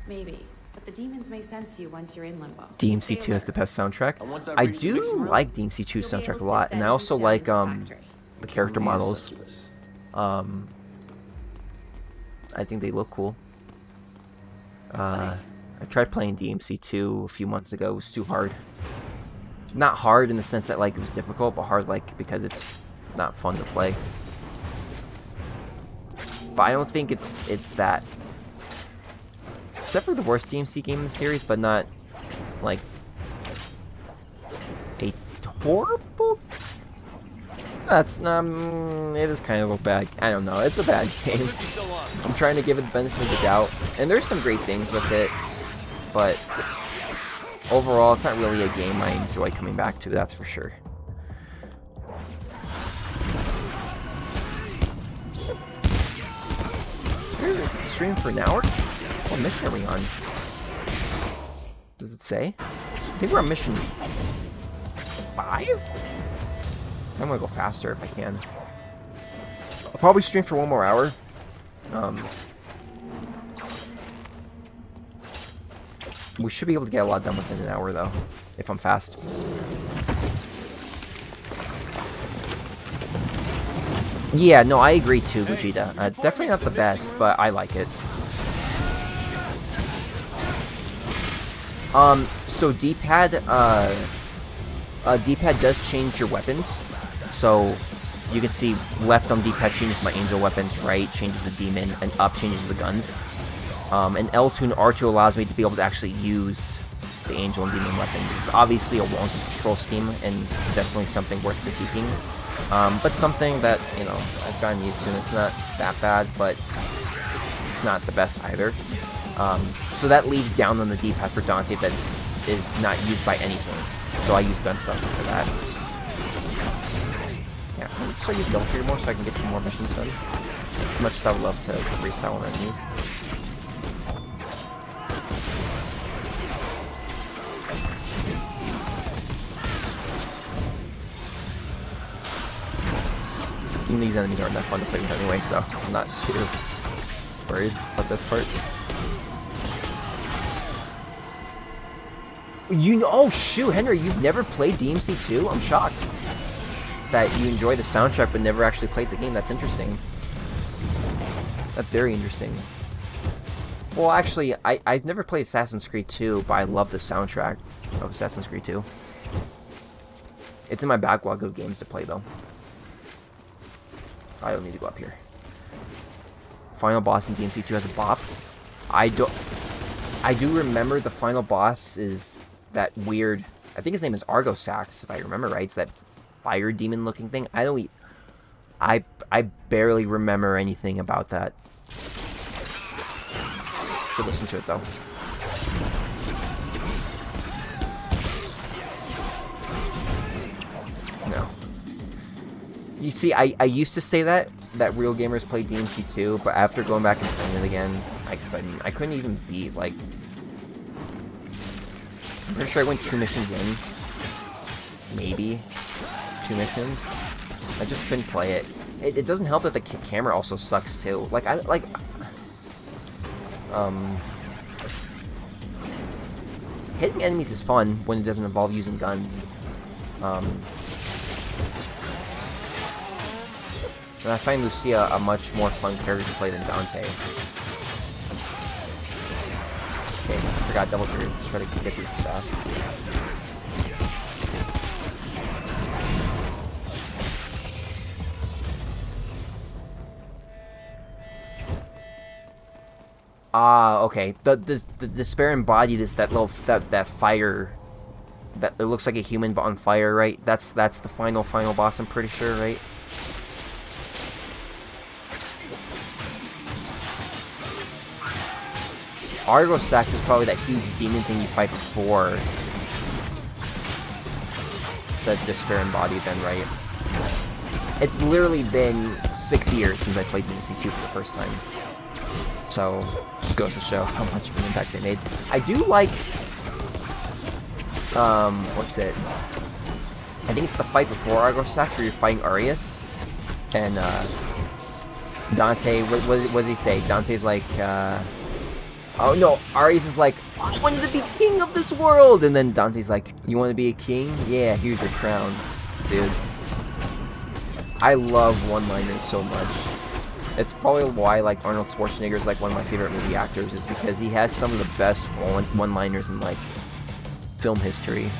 Maybe, but the demons may sense you once you're in limbo. DmC 2 has the best soundtrack. I do like DmC 2's soundtrack a lot, and I also like the character models. I think they look cool. I tried playing DmC 2 a few months ago. It was too hard. Not hard in the sense that like it was difficult, but hard like because it's not fun to play. But I don't think it's that. Except for the worst DmC game in the series, but not like a horrible. That's it is kind of a bad. I don't know. It's a bad game. I'm trying to give it the benefit of the doubt, and there's some great things with it, but overall, it's not really a game I enjoy coming back to. That's for sure. Stream for an hour? What mission are we on? Does it say? I think we're on mission 5? I'm gonna go faster if I can. I'll probably stream for 1 more hour. We should be able to get a lot done within an hour, though, if I'm fast. Yeah, no, I agree too, Vegeta. Definitely not the best, but I like it. So D-pad, D-pad does change your weapons. So You can see left on D-pad changes my angel weapons, right changes the demon, and up changes the guns. And L2 and R2 allows me to be able to actually use the angel and demon weapons. It's obviously a wonky control scheme, and definitely something worth critiquing. But something that, you know, I've gotten used to, and it's not that bad, but it's not the best either. So that leaves down on the D-pad for Donte that is not used by anything. So I use gun stuff for that. Yeah, let's start using double trigger more so I can get some more missions done. As much as I would love to freestyle on enemies. And these enemies aren't that fun to play with anyway, so I'm not too worried about this part. Oh shoot, Henry, you've never played DmC 2? I'm shocked that you enjoy the soundtrack but never actually played the game. That's interesting. That's very interesting. Well, actually, I've never played Assassin's Creed 2, but I love the soundtrack of Assassin's Creed 2. It's in my backlog of games to play, though. I don't need to go up here. Final boss in DmC 2 has a bop. I do remember the final boss is that weird, I think his name is Argosax, if I remember right. It's that fire demon looking thing. I barely remember anything about that. Should listen to it though. No. You see, I used to say that real gamers play DmC 2, but after going back and playing it again, I couldn't even beat, like, I'm pretty sure I went 2 missions in. Maybe 2 missions. I just couldn't play it. It doesn't help that the camera also sucks too. Like, hitting enemies is fun when it doesn't involve using guns. And I find Lucia a much more fun character to play than Donte. Okay, I forgot double trigger. Let's try to get through this fast. Okay. The despair embodied is that little that fire that it looks like a human but on fire, right? That's the final boss, I'm pretty sure, right? Argosax is probably that huge demon thing you fight before the despair embodied then, right? It's literally been 6 years since I played DmC 2 for the first time. So, just goes to show how much of an impact they made. I do like, what's it? I think it's the fight before Argosax where you're fighting Arius. And, Donte, what does he say? Dante's like, oh no, Arius is like, I wanted to be king of this world! And then Dante's like, you want to be a king? Yeah, here's your crown, dude. I love one-liners so much. It's probably why, like, Arnold Schwarzenegger is, like, one of my favorite movie actors, is because he has some of the best one-liners in, like, film history.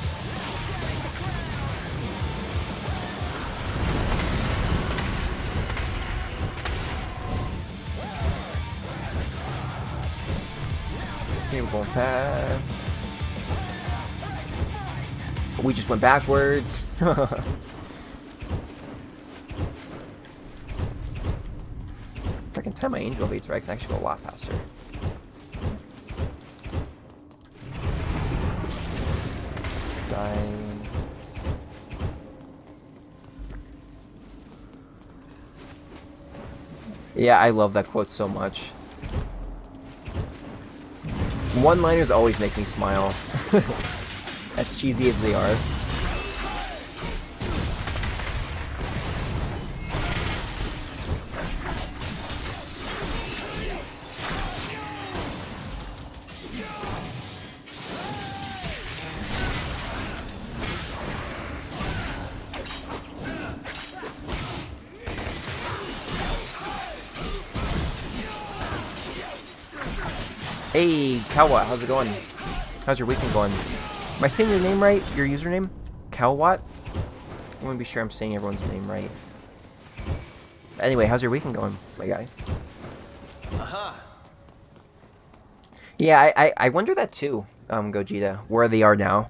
Okay, we're going fast. We just went backwards. If I can time my angel beats right, I can actually go a lot faster. Dying. Yeah, I love that quote so much. One-liners always make me smile. As cheesy as they are. Hey, Kawat, how's it going? How's your weekend going? Am I saying your name right? Your username? Kawat? I want to be sure I'm saying everyone's name right. Anyway, how's your weekend going, my guy? Uh-huh. Yeah, I wonder that too, Gogeta, where they are now.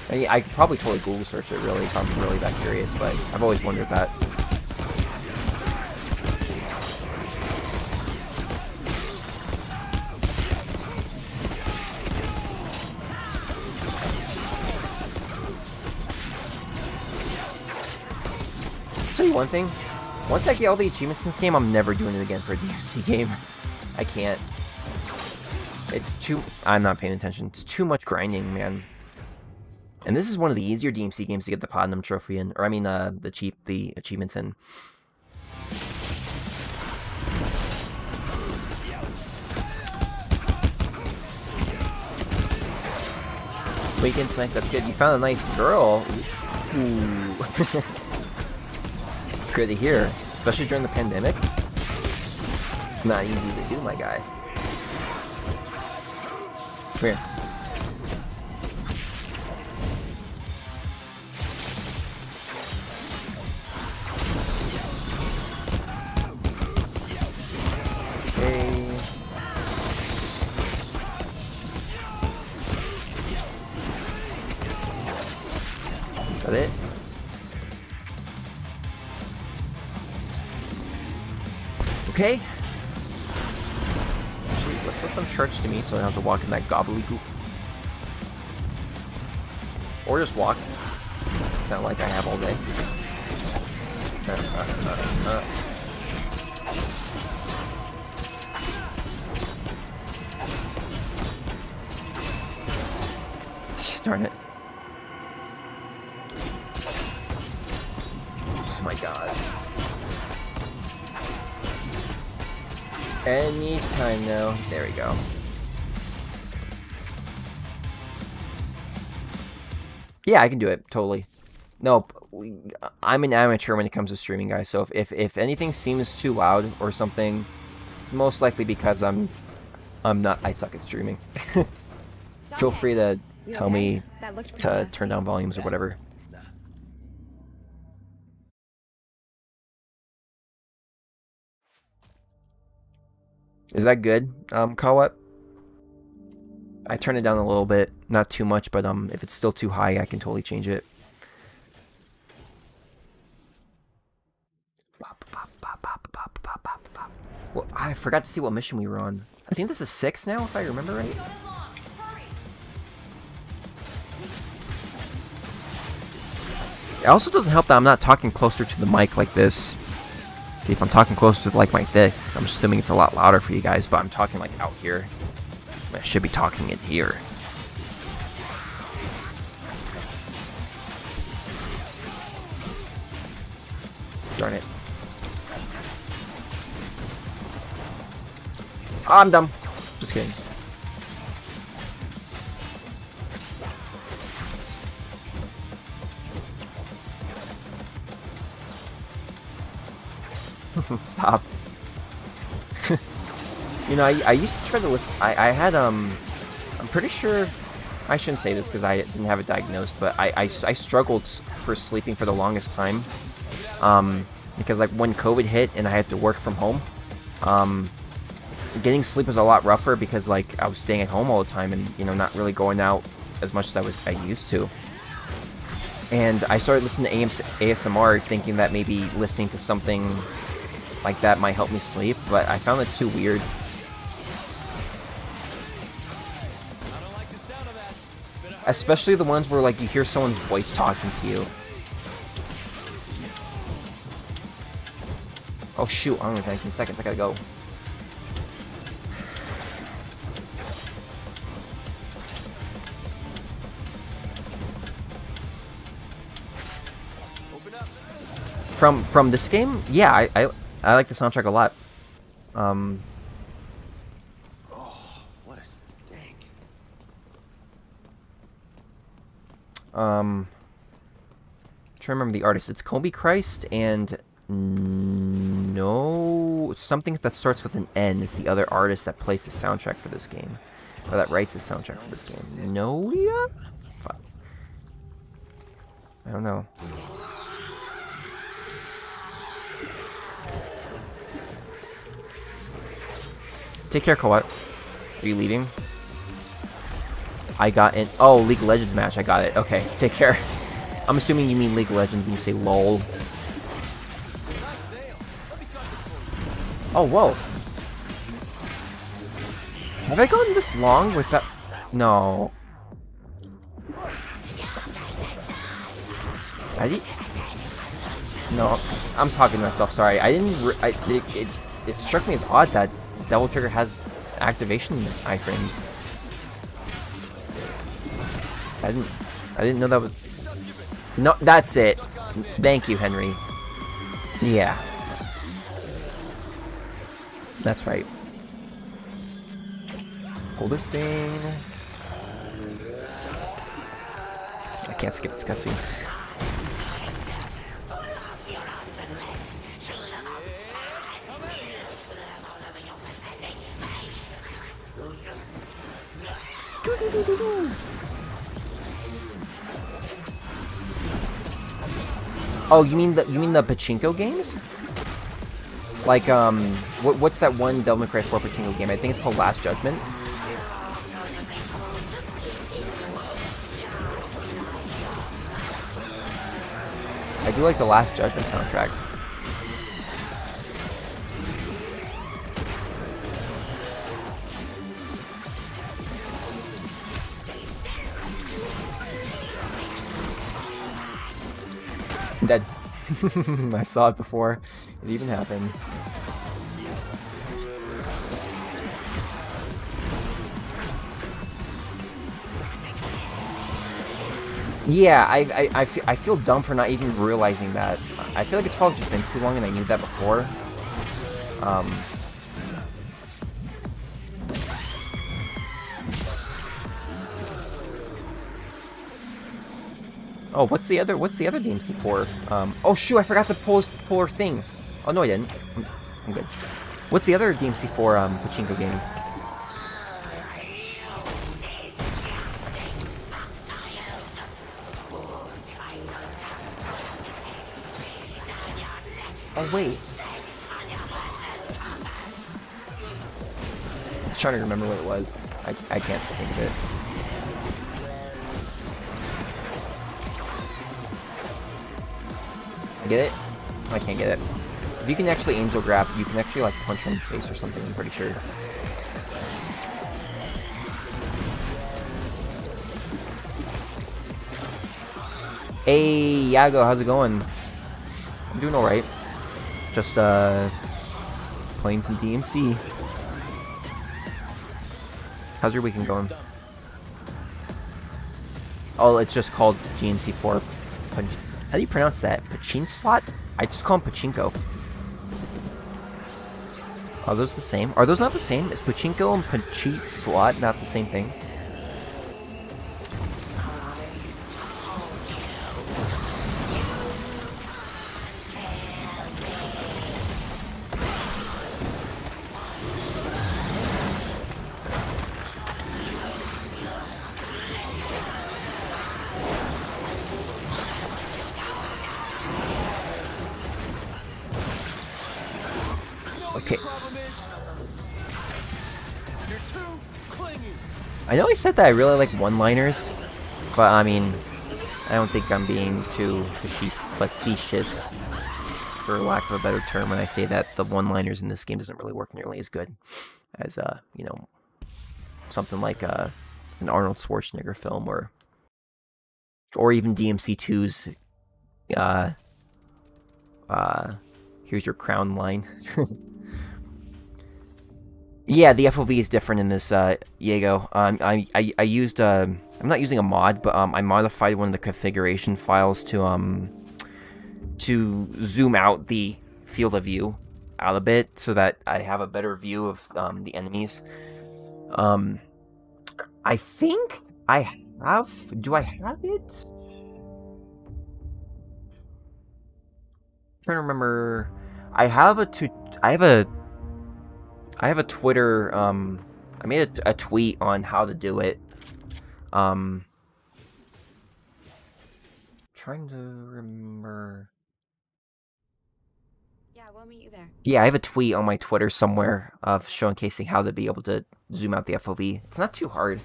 I mean, I could probably totally Google search it, really, if I'm really that curious, but I've always wondered that. Tell you one thing, once I get all the achievements in this game, I'm never doing it again for a DmC game. I can't. It's too... I'm not paying attention. It's too much grinding, man. And this is one of the easier DmC games to get the Platinum Trophy in. Or, I mean, the achievements in. Weekend tonight, that's good. You found a nice girl. Ooh. Good to hear. Especially during the pandemic. It's not easy to do, my guy. Come here. Okay. Is that it? Okay. Actually, let's let them charge to me so I don't have to walk in that gobbledygook. Or just walk. It's not like I have all day. Darn it. Oh my god. Anytime now. There we go. Yeah, I can do it. Totally. No, I'm an amateur when it comes to streaming, guys. So if anything seems too loud or something, it's most likely because I'm not. I suck at streaming. Feel free to tell me to turn down volumes or whatever. Is that good, Kawat? I turn it down a little bit, not too much, but if it's still too high, I can totally change it. Well, I forgot to see what mission we were on. I think this is 6 now, if I remember right. It also doesn't help that I'm not talking closer to the mic like this. See, if I'm talking closer to the mic like this, I'm assuming it's a lot louder for you guys, but I'm talking like out here. I should be talking in here. Darn it. Oh, I'm dumb. Just kidding. Stop. You know, I used to try to listen. I had I'm pretty sure I shouldn't say this because I didn't have it diagnosed, but I struggled for sleeping for the longest time. Because like when COVID hit and I had to work from home, getting sleep was a lot rougher because like I was staying at home all the time and, you know, not really going out as much as I used to. And I started listening to ASMR thinking that maybe listening to something like that might help me sleep, but I found it too weird. Especially the ones where like you hear someone's voice talking to you. Oh shoot, I'm only 19 seconds, I gotta go. From this game, yeah, I like the soundtrack a lot. Oh, what a stink. Trying to remember the artist. It's Kobe Christ and no, something that starts with an N is the other artist that plays the soundtrack for this game, or that writes the soundtrack for this game. No, yeah. I don't know. Take care, Kawat. Are you leaving? I got in. Oh, League of Legends match. I got it. Okay, take care. I'm assuming you mean League of Legends when you say LOL. Oh, whoa. Have I gone this long without... No. No, I'm talking to myself, sorry. I didn't... It struck me as odd that Devil Trigger has activation iframes. I didn't know that was... No, that's it. Thank you, Henry. Yeah. That's right. Pull this thing. I can't skip this cutscene. Oh, you mean the pachinko games? Like what's that one Devil May Cry 4 pachinko game? I think it's called Last Judgment. I do like the Last Judgment soundtrack. I'm dead. I saw it before it even happened. Yeah, I feel dumb for not even realizing that. I feel like it's probably just been too long and I knew that before. Oh, what's the other DmC for? Oh shoot, I forgot to post for thing. Oh no, I didn't. I'm good. What's the other DmC for pachinko game? Oh wait. I'm trying to remember what it was. I can't think of it. Get it? I can't get it. If you can actually angel grab, you can actually like punch him in the face or something, I'm pretty sure. Hey Yago, how's it going? I'm doing alright. Just playing some DmC. How's your weekend going? Oh, it's just called DmC4. How do you pronounce that? Pachin slot? I just call them pachinko. Are those the same? Are those not the same? Is pachinko and pachin slot not the same thing? Okay. I know I said that I really like one-liners, but I mean, I don't think I'm being too facetious, for lack of a better term, when I say that the one-liners in this game doesn't really work nearly as good as, you know, something like an Arnold Schwarzenegger film, or even DmC2's, here's your crown line. Yeah, the FOV is different in this, Diego. I used, I'm not using a mod, but, I modified one of the configuration files to zoom out the field of view out a bit, so that I have a better view of, the enemies. I think I have, do I have it? I'm trying to remember, I have a Twitter, I made a tweet on how to do it. Trying to remember. Yeah, we'll meet you there. Yeah, I have a tweet on my Twitter somewhere of showcasing how to be able to zoom out the FOV. It's not too hard.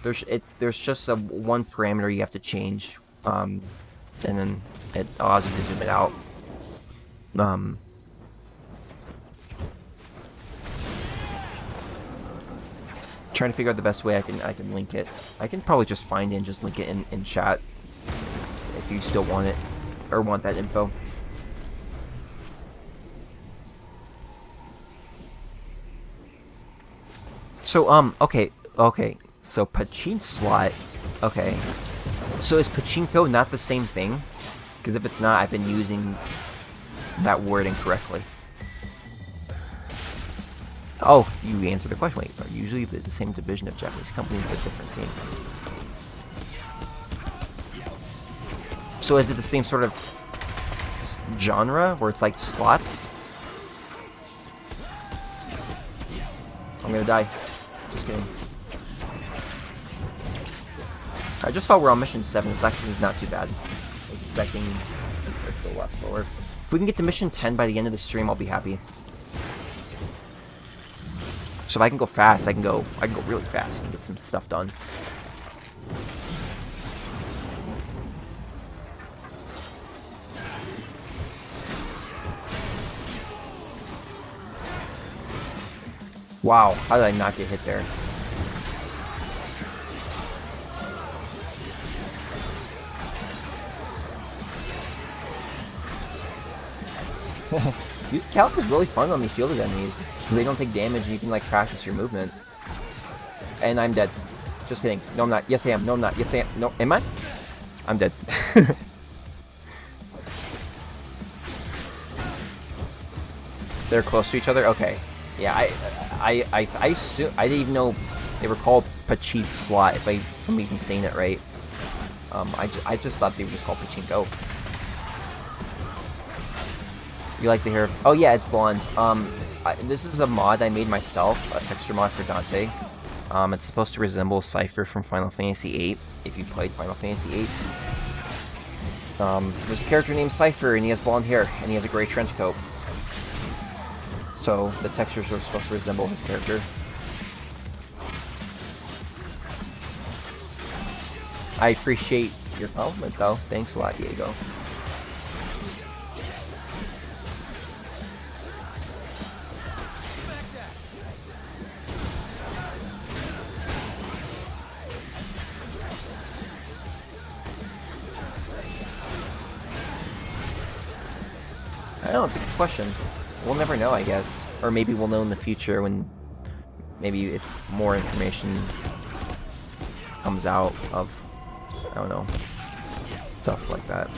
There's just one parameter you have to change, and then it allows you to zoom it out. Trying to figure out the best way I can link it. I can probably just find it and just link it in chat if you still want it or want that info. So okay. So pachin slot. Okay. So is pachinko not the same thing? Because if it's not, I've been using that word incorrectly. Oh, you answered the question. Wait, are usually the same division of Japanese companies but different things? So is it the same sort of genre where it's like slots? I'm gonna die. Just kidding. I just saw we're on mission 7. It's actually not too bad. I was expecting it to go less slower. If we can get to mission 10 by the end of the stream, I'll be happy. So if I can go fast, I can go really fast and get some stuff done. Wow, how did I not get hit there? Use Calc is really fun on these shielded enemies. They don't take damage and you can like practice your movement. And I'm dead. Just kidding. No, I'm not. Yes, I am. No, I'm not. Yes, I am. No, am I? I'm dead. They're close to each other? Okay. Yeah, I assume, I didn't even know they were called Pachit slot, if I'm even saying it right. I just thought they were just called Pachinko. You like the hair? Oh yeah, it's blonde. This is a mod I made myself, a texture mod for Donte. It's supposed to resemble Cypher from Final Fantasy VIII, if you played Final Fantasy VIII. There's a character named Cypher, and he has blonde hair, and he has a gray trench coat. So the textures are supposed to resemble his character. I appreciate your compliment, though. Thanks a lot, Diego. I don't know, it's a good question. We'll never know, I guess. Or maybe we'll know in the future when maybe if more information comes out of, I don't know, stuff like that.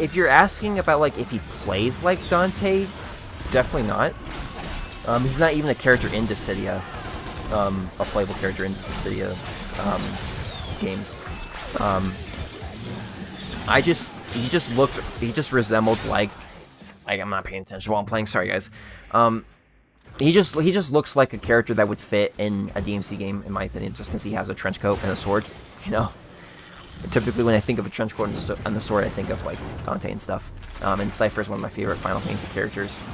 If you're asking about, like, if he plays like Donte, definitely not. He's not even a character in Dissidia. A playable character in Dissidia games. He just resembled, like, I'm not paying attention while I'm playing, sorry guys. He just looks like a character that would fit in a DmC game, in my opinion, just because he has a trench coat and a sword, you know? Typically, when I think of a trench coat and the sword, I think of, like, Donte and stuff. And Cypher is one of my favorite Final Fantasy characters.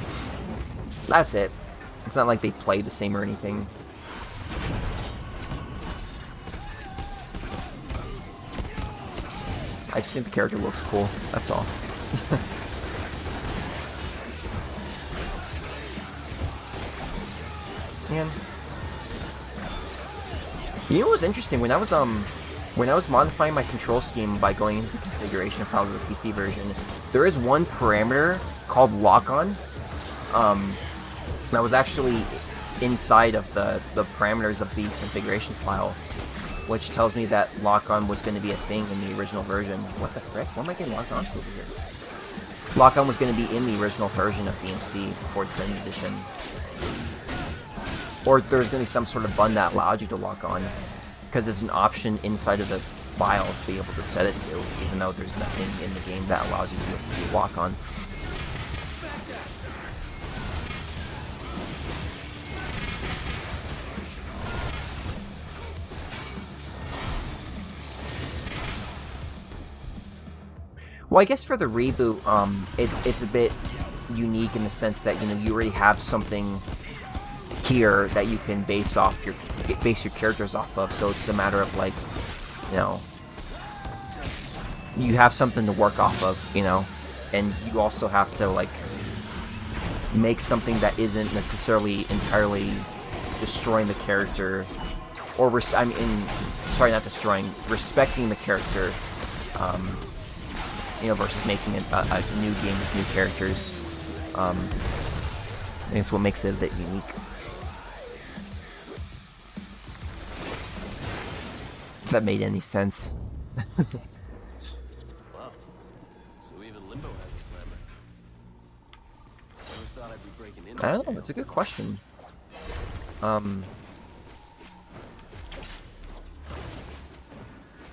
That's it. It's not like they play the same or anything. I just think the character looks cool. That's all. Man. You know what was interesting? When I was modifying my control scheme by going into the configuration files of the PC version, there is one parameter called lock-on that was actually inside of the parameters of the configuration file, which tells me that lock-on was going to be a thing in the original version. What the frick? What am I getting locked on to over here? Lock-on was going to be in the original version of DmC before the Definitive Edition. Or there's going to be some sort of button that allowed you to lock on, because it's an option inside of the file to be able to set it to, even though there's nothing in the game that allows you to do lock on. Well, I guess for the reboot, it's a bit unique in the sense that, you know, you already have something here that you can base your characters off of. So it's a matter of, like, you know, you have something to work off of, you know, and you also have to, like, make something that isn't necessarily entirely destroying the character, or sorry, not destroying, respecting the character. You know, versus making a new game with new characters. I think it's what makes it a bit unique. If that made any sense. Wow. So even Limbo has a slammer. Never thought I'd be breaking into I don't know, it's a good question.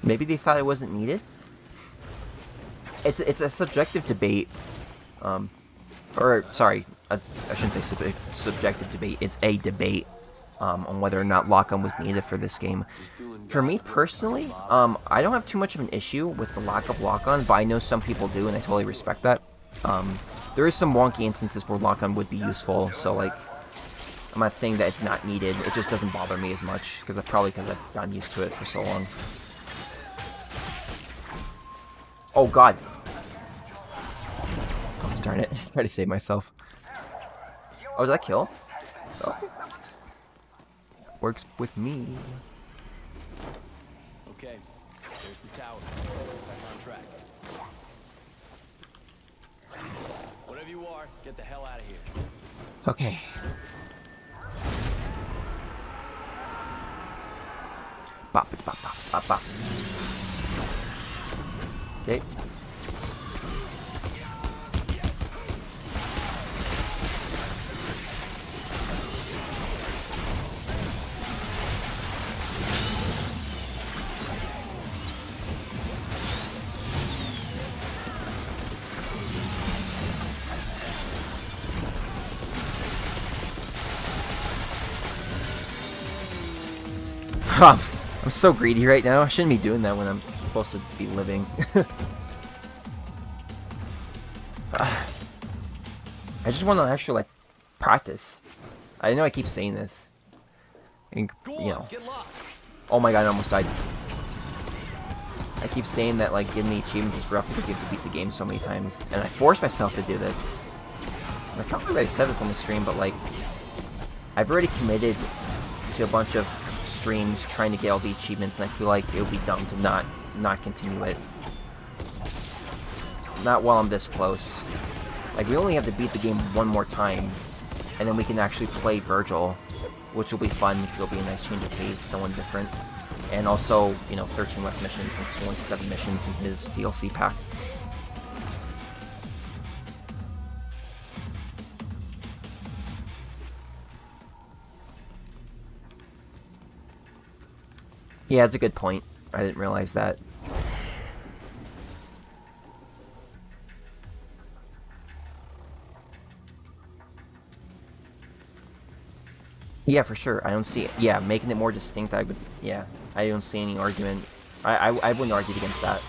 Maybe they thought it wasn't needed? It's a subjective debate, or sorry, I shouldn't say subjective debate. It's a debate on whether or not lock-on was needed for this game. For me personally, I don't have too much of an issue with the lack of lock-on, but I know some people do, and I totally respect that. There is some wonky instances where lock-on would be useful, so like, I'm not saying that it's not needed. It just doesn't bother me as much because I've gotten used to it for so long. Oh God. Oh, darn it. Try to save myself. Oh, is that kill? Oh. Works with me. Okay, there's the tower. Back on track. Whatever you are, get the hell out of here. Okay. Bop, bop, bop, bop, bop. Okay. I'm so greedy right now. I shouldn't be doing that when I'm supposed to be living. I just want to actually, like, practice. I know I keep saying this. And, you know. Oh my god, I almost died. I keep saying that, like, getting the achievements is rough because you have to beat the game so many times. And I force myself to do this. And I probably already said this on the stream, but, like, I've already committed to a bunch of streams trying to get all the achievements, and I feel like it would be dumb to not continue it. Not while I'm this close. Like, we only have to beat the game one more time, and then we can actually play Vergil, which will be fun because it'll be a nice change of pace, someone different. And also, you know, 13 less missions since there's only 7 missions in his DLC pack. Yeah, it's a good point. I didn't realize that. Yeah, for sure. I don't see it. Yeah, making it more distinct, I would... Yeah, I don't see any argument. I wouldn't argue against that.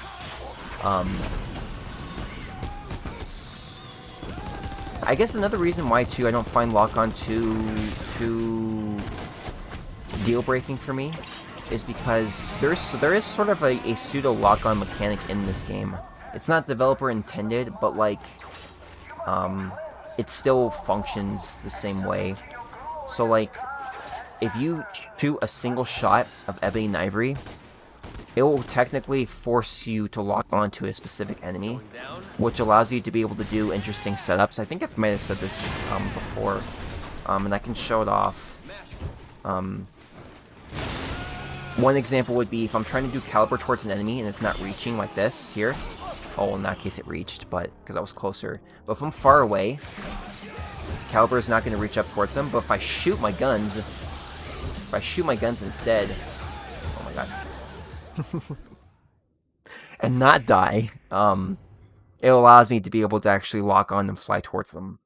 I guess another reason why, too, I don't find lock-on too deal-breaking for me is because there is sort of a pseudo lock-on mechanic in this game. It's not developer intended, but like, it still functions the same way. So like, if you shoot a single shot of Ebony and Ivory, it will technically force you to lock onto a specific enemy, which allows you to be able to do interesting setups. I think I might have said this before, and I can show it off. One example would be if I'm trying to do caliber towards an enemy and it's not reaching like this here. Oh, in that case it reached, but because I was closer. But if I'm far away, caliber is not going to reach up towards them. But if I shoot my guns, instead, oh my god. and not die, it allows me to be able to actually lock on and fly towards them.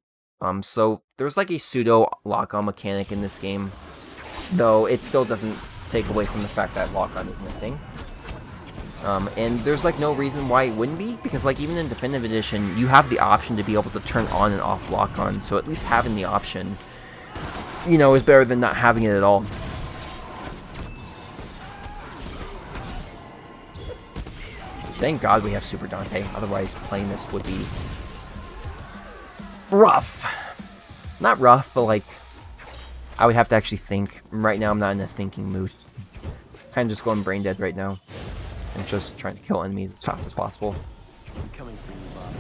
So there's like a pseudo lock-on mechanic in this game, though it still doesn't take away from the fact that lock-on isn't a thing. And there's like no reason why it wouldn't be, because like even in Definitive Edition, you have the option to be able to turn on and off lock-on, so at least having the option, you know, is better than not having it at all. Thank God we have Super Donte, otherwise playing this would be rough. Not rough, but like, I would have to actually think. Right now I'm not in a thinking mood. Kind of just going brain dead right now. And just trying to kill enemies as fast as possible. I'm coming for you, Bob.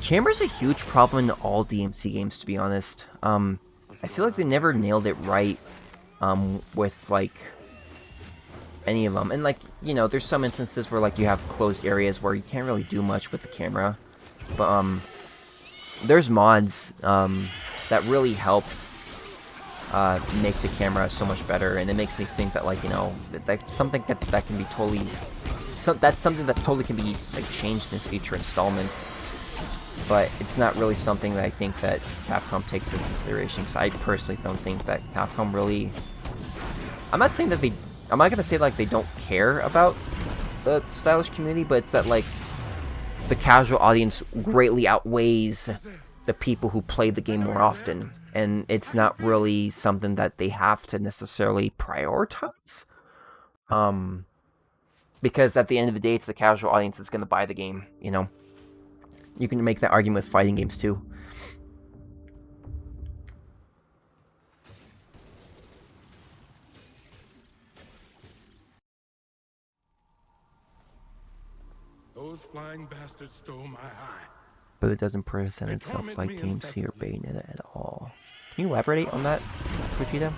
Camera's a huge problem in all DMC games, to be honest. I feel like they never nailed it right with like any of them. And like, you know, there's some instances where like you have closed areas where you can't really do much with the camera. But there's mods that really help make the camera so much better, and it makes me think that, like, you know, that's something that can be totally that's something that totally can be like changed in future installments. But it's not really something that I think that Capcom takes into consideration, because I personally don't think that Capcom really... I'm not saying that they... I'm not going to say, like, they don't care about the stylish community, but it's that, like, the casual audience greatly outweighs the people who play the game more often. And it's not really something that they have to necessarily prioritize. Because at the end of the day, it's the casual audience that's going to buy the game, you know? You can make that argument with fighting games too. Those flying bastards stole my eye. But it doesn't present itself like DmC or Bayonetta at all. Can you elaborate on that, Vegeta?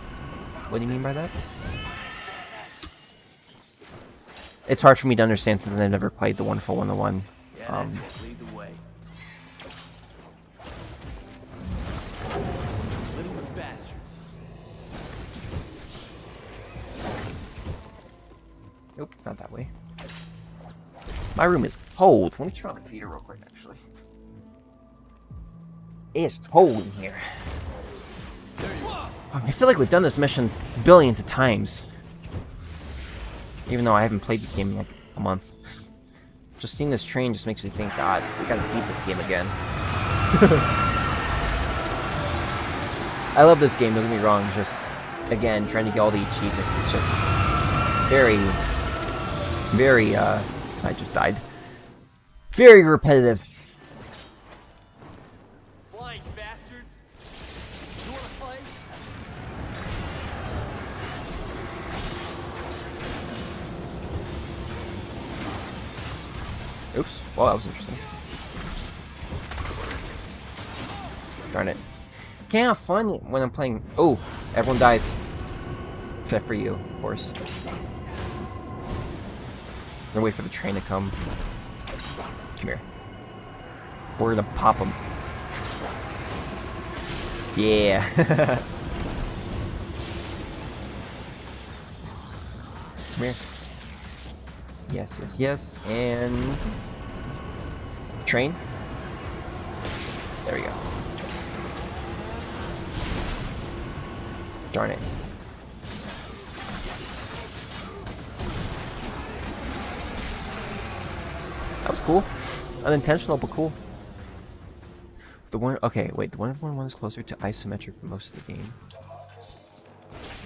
What do you mean by that? It's hard for me to understand since I've never played the Wonderful 101. Yeah, that's it. Lead the way. Little bastards. Nope, not that way. My room is cold. Let me turn on the heater real quick, actually. It's cold in here. I feel like we've done this mission billions of times. Even though I haven't played this game in like a month. Just seeing this train just makes me think, God, we gotta beat this game again. I love this game, don't get me wrong. Just, again, trying to get all the achievements. It's just very, very, I just died. Very repetitive. Flying bastards. You wanna play? Oops. Well, that was interesting. Darn it. Can't have fun when I'm playing. Oh, everyone dies. Except for you, of course. I'm gonna wait for the train to come. Come here. We're gonna pop them. Yeah. Come here. Yes, yes, yes. And... train. There we go. Darn it. That was cool. Unintentional, but cool. The one... okay, wait. The one is closer to isometric for most of the game.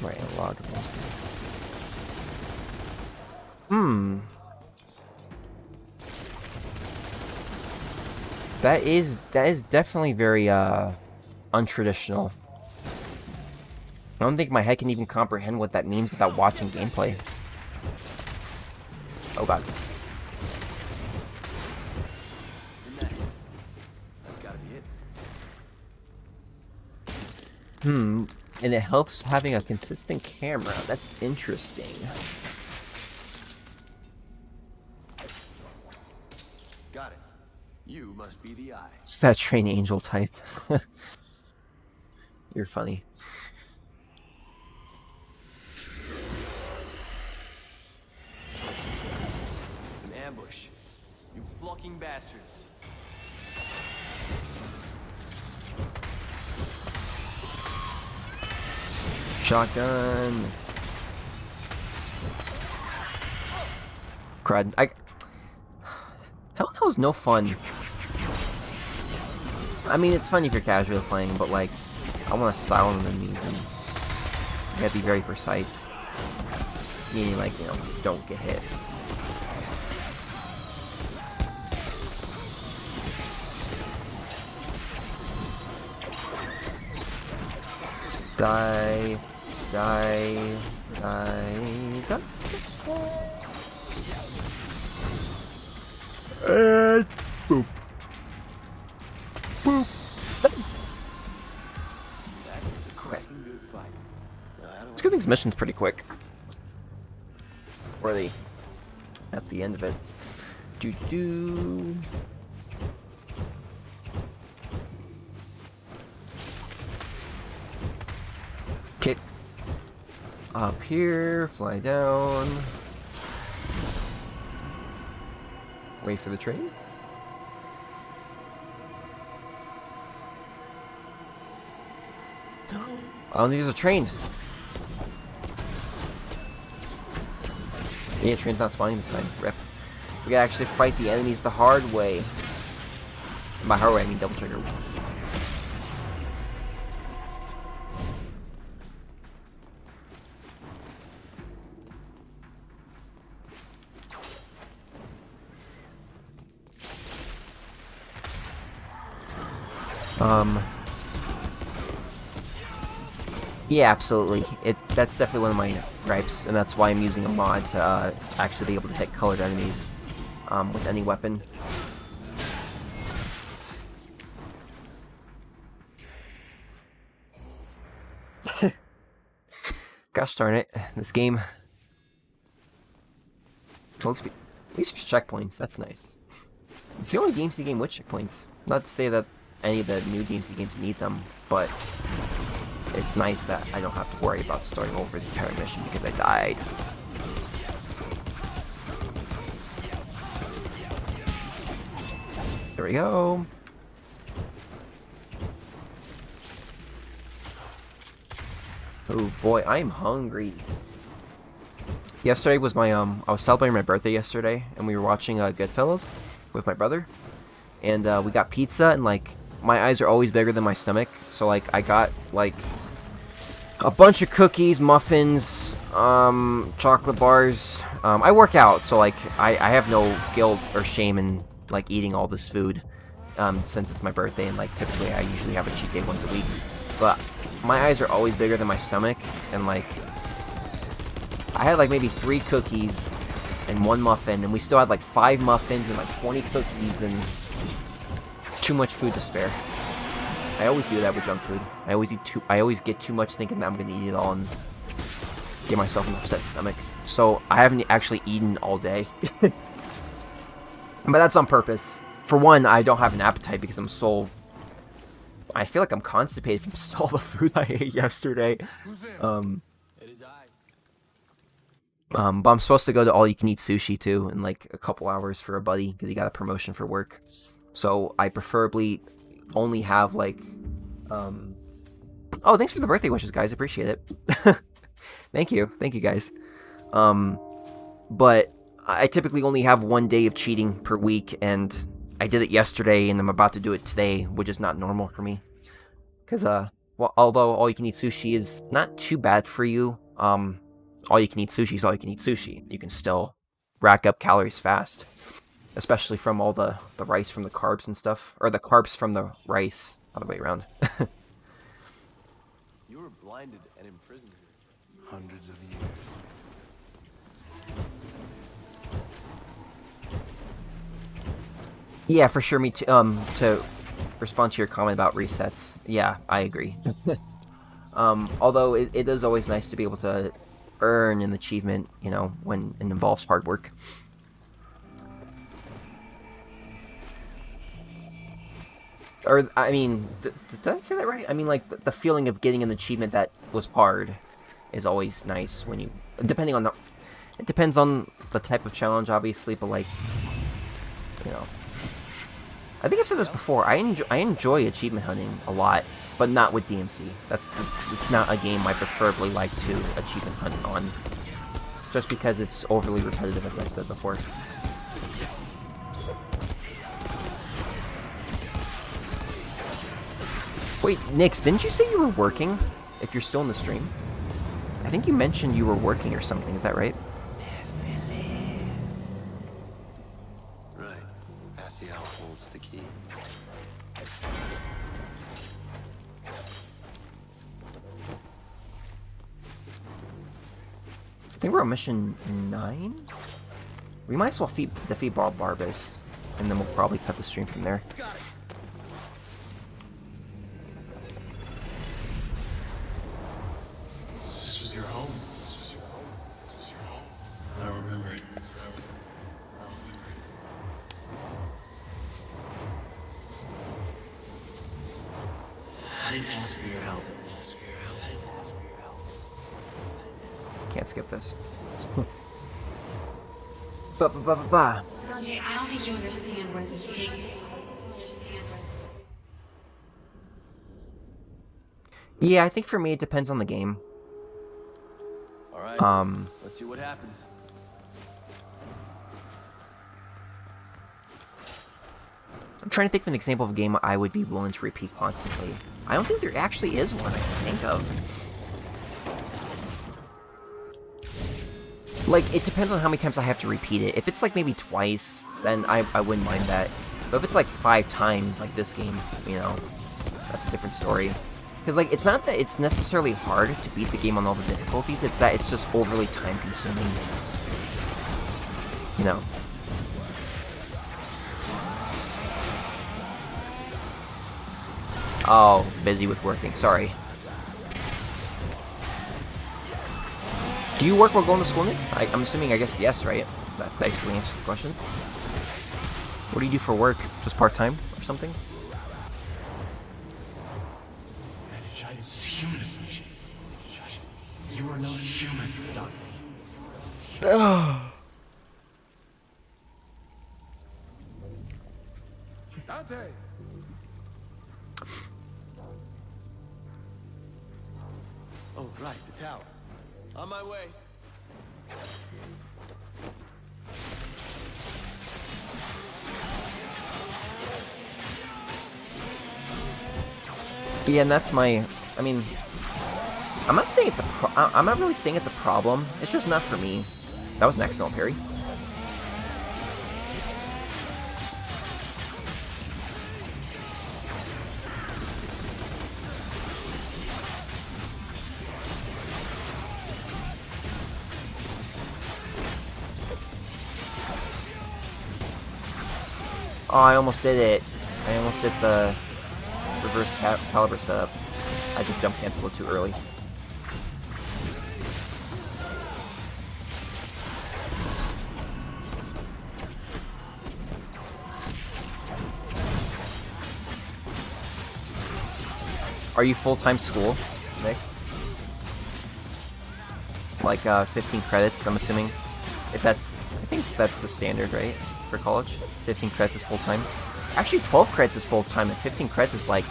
Right, analog for most of the game. That is definitely very untraditional. I don't think my head can even comprehend what that means without watching gameplay. Oh god. You're next. That's gotta be it. And it helps having a consistent camera. That's interesting. Got it. be the eye. It's that train angel type. You're funny. An ambush. You flunking bastards. Shotgun. Crud. Hell no is no fun. I mean, it's fun if you're casually playing, but like, I want to style them and you gotta be very precise. Meaning, like, you know, don't get hit. Die. Die. Die. Die. Boop. Boop. That was a cracking good fight. It's good thing this mission's pretty quick. Or the at the end of it. Doo-doo. Kick up here, fly down. Wait for the train. I don't think there's a train. Yeah, train's not spawning this time. Rip. We gotta actually fight the enemies the hard way. By hard way, I mean double trigger. Yeah, absolutely. That's definitely one of my gripes, and that's why I'm using a mod to actually be able to hit colored enemies with any weapon. Gosh darn it, this game. Well, at least there's checkpoints, that's nice. It's the only DmC game with checkpoints. Not to say that any of the new DmC games need them, but it's nice that I don't have to worry about starting over the entire mission because I died. There we go. Oh boy, I'm hungry. Yesterday was my I was celebrating my birthday yesterday, and we were watching Goodfellas with my brother, and we got pizza, and like my eyes are always bigger than my stomach, so like I got like a bunch of cookies, muffins, chocolate bars. I work out, so like I have no guilt or shame in like eating all this food, since it's my birthday, and like typically I usually have a cheat day once a week. But my eyes are always bigger than my stomach, and like I had like maybe 3 cookies and 1 muffin, and we still had like 5 muffins and like 20 cookies and too much food to spare. I always do that with junk food. I always get too much thinking that I'm gonna eat it all and get myself an upset stomach. So I haven't actually eaten all day. But that's on purpose. For one, I don't have an appetite because I feel like I'm constipated from all the food I ate yesterday. It is I. But I'm supposed to go to all-you-can-eat sushi too in like a couple hours for a buddy because he got a promotion for work. So I preferably only have like, oh, thanks for the birthday wishes, guys. Appreciate it. Thank you guys. But I typically only have 1 day of cheating per week, and I did it yesterday, and I'm about to do it today, which is not normal for me. Because, well, although all-you-can-eat sushi is not too bad for you, all-you-can-eat sushi is all-you-can-eat sushi. You can still rack up calories fast, especially from all the rice from the carbs and stuff, or the carbs from the rice, other way around. You were blinded and imprisoned here for hundreds of years. Yeah, for sure. Me too. To respond to your comment about resets, yeah, I agree. Although it is always nice to be able to earn an achievement, you know, when it involves hard work. Or, I mean, did I say that right? I mean, like, the feeling of getting an achievement that was hard is always nice when you... Depending on the... It depends on the type of challenge, obviously, but, like, you know... I think I've said this before, I enjoy achievement hunting a lot, but not with DmC. It's not a game I preferably like to achievement hunt on. Just because it's overly repetitive, as I've said before. Wait, Nix, didn't you say you were working? If you're still in the stream? I think you mentioned you were working or something, is that right? Right. Asiel holds the key. I think we're on mission 9? We might as well defeat Barbas, and then we'll probably cut the stream from there. This was your home. This was your home. This was your home. I remember it. I didn't ask for your help. Can't skip this. Donte, I don't think you understand what's at stake. Yeah, I think for me it depends on the game. All right. Let's see what happens. I'm trying to think of an example of a game I would be willing to repeat constantly. I don't think there actually is one I can think of. Like, it depends on how many times I have to repeat it. If it's like maybe twice, then I wouldn't mind that. But if it's like 5 times, like this game, you know, that's a different story. Because, like, it's not that it's necessarily hard to beat the game on all the difficulties, it's that it's just overly time-consuming. You know. Oh, busy with working, sorry. Do you work while going to school, Nick? I'm assuming, I guess, yes, right? That basically answers the question. What do you do for work? Just part-time or something? Meningitis is human affliction. You are not human, Donte. Donte! Oh, right, the tower. On my way. Yeah, and that's my... I mean... I'm not saying it's a I'm not really saying it's a problem. It's just not for me. That was next, no parry. Oh, I almost did it. I almost did the reverse caliber setup. I just jump canceled it too early. Are you full-time school, Nix? Like 15 credits, I'm assuming. If that's, I think that's the standard, right? For college, 15 credits is full-time. Actually, 12 credits is full-time, and 15 credits is like...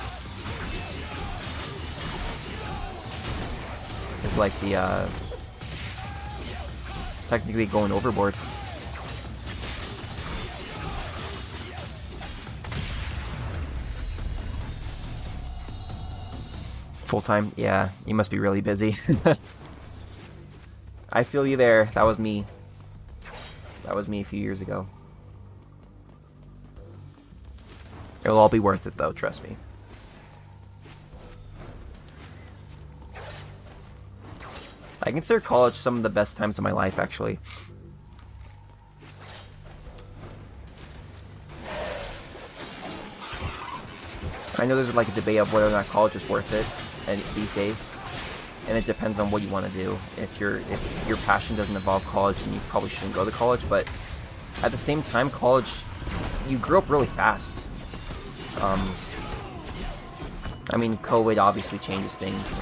It's like the, technically going overboard. Full-time? Yeah, you must be really busy. I feel you there. That was me. That was me a few years ago. It'll all be worth it, though, trust me. I consider college some of the best times of my life, actually. I know there's like a debate of whether or not college is worth it these days, and it depends on what you want to do. If your passion doesn't involve college, then you probably shouldn't go to college. But at the same time, college, you grow up really fast. I mean, COVID obviously changes things.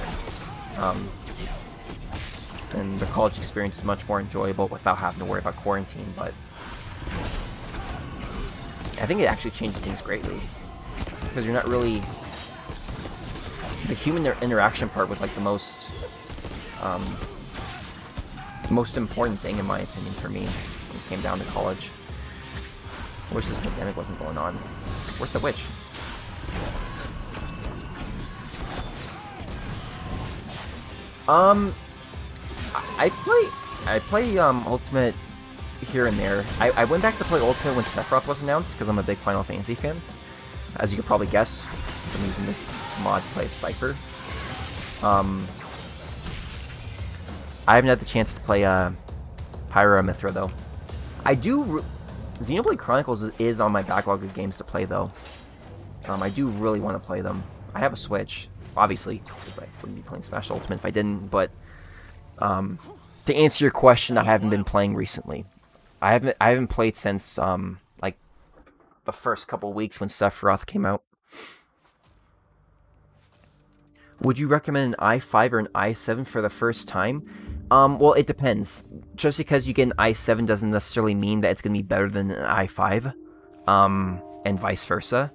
And the college experience is much more enjoyable without having to worry about quarantine, but I think it actually changes things greatly. Because you're not really... The human interaction part was like the most important thing in my opinion for me when it came down to college. I wish this pandemic wasn't going on. Where's the witch? I play Ultimate here and there. I went back to play Ultimate when Sephiroth was announced because I'm a big Final Fantasy fan. As you could probably guess, I'm using this mod to play Cypher. I haven't had the chance to play Pyra Mithra though. I do. Xenoblade Chronicles is on my backlog of games to play though. I do really want to play them. I have a Switch, obviously, because I wouldn't be playing Smash Ultimate if I didn't. But to answer your question, I haven't been playing recently. I haven't played since like the first couple weeks when Sephiroth came out. Would you recommend an i5 or an i7 for the first time? Well, it depends. Just because you get an i7 doesn't necessarily mean that it's going to be better than an i5, and vice versa.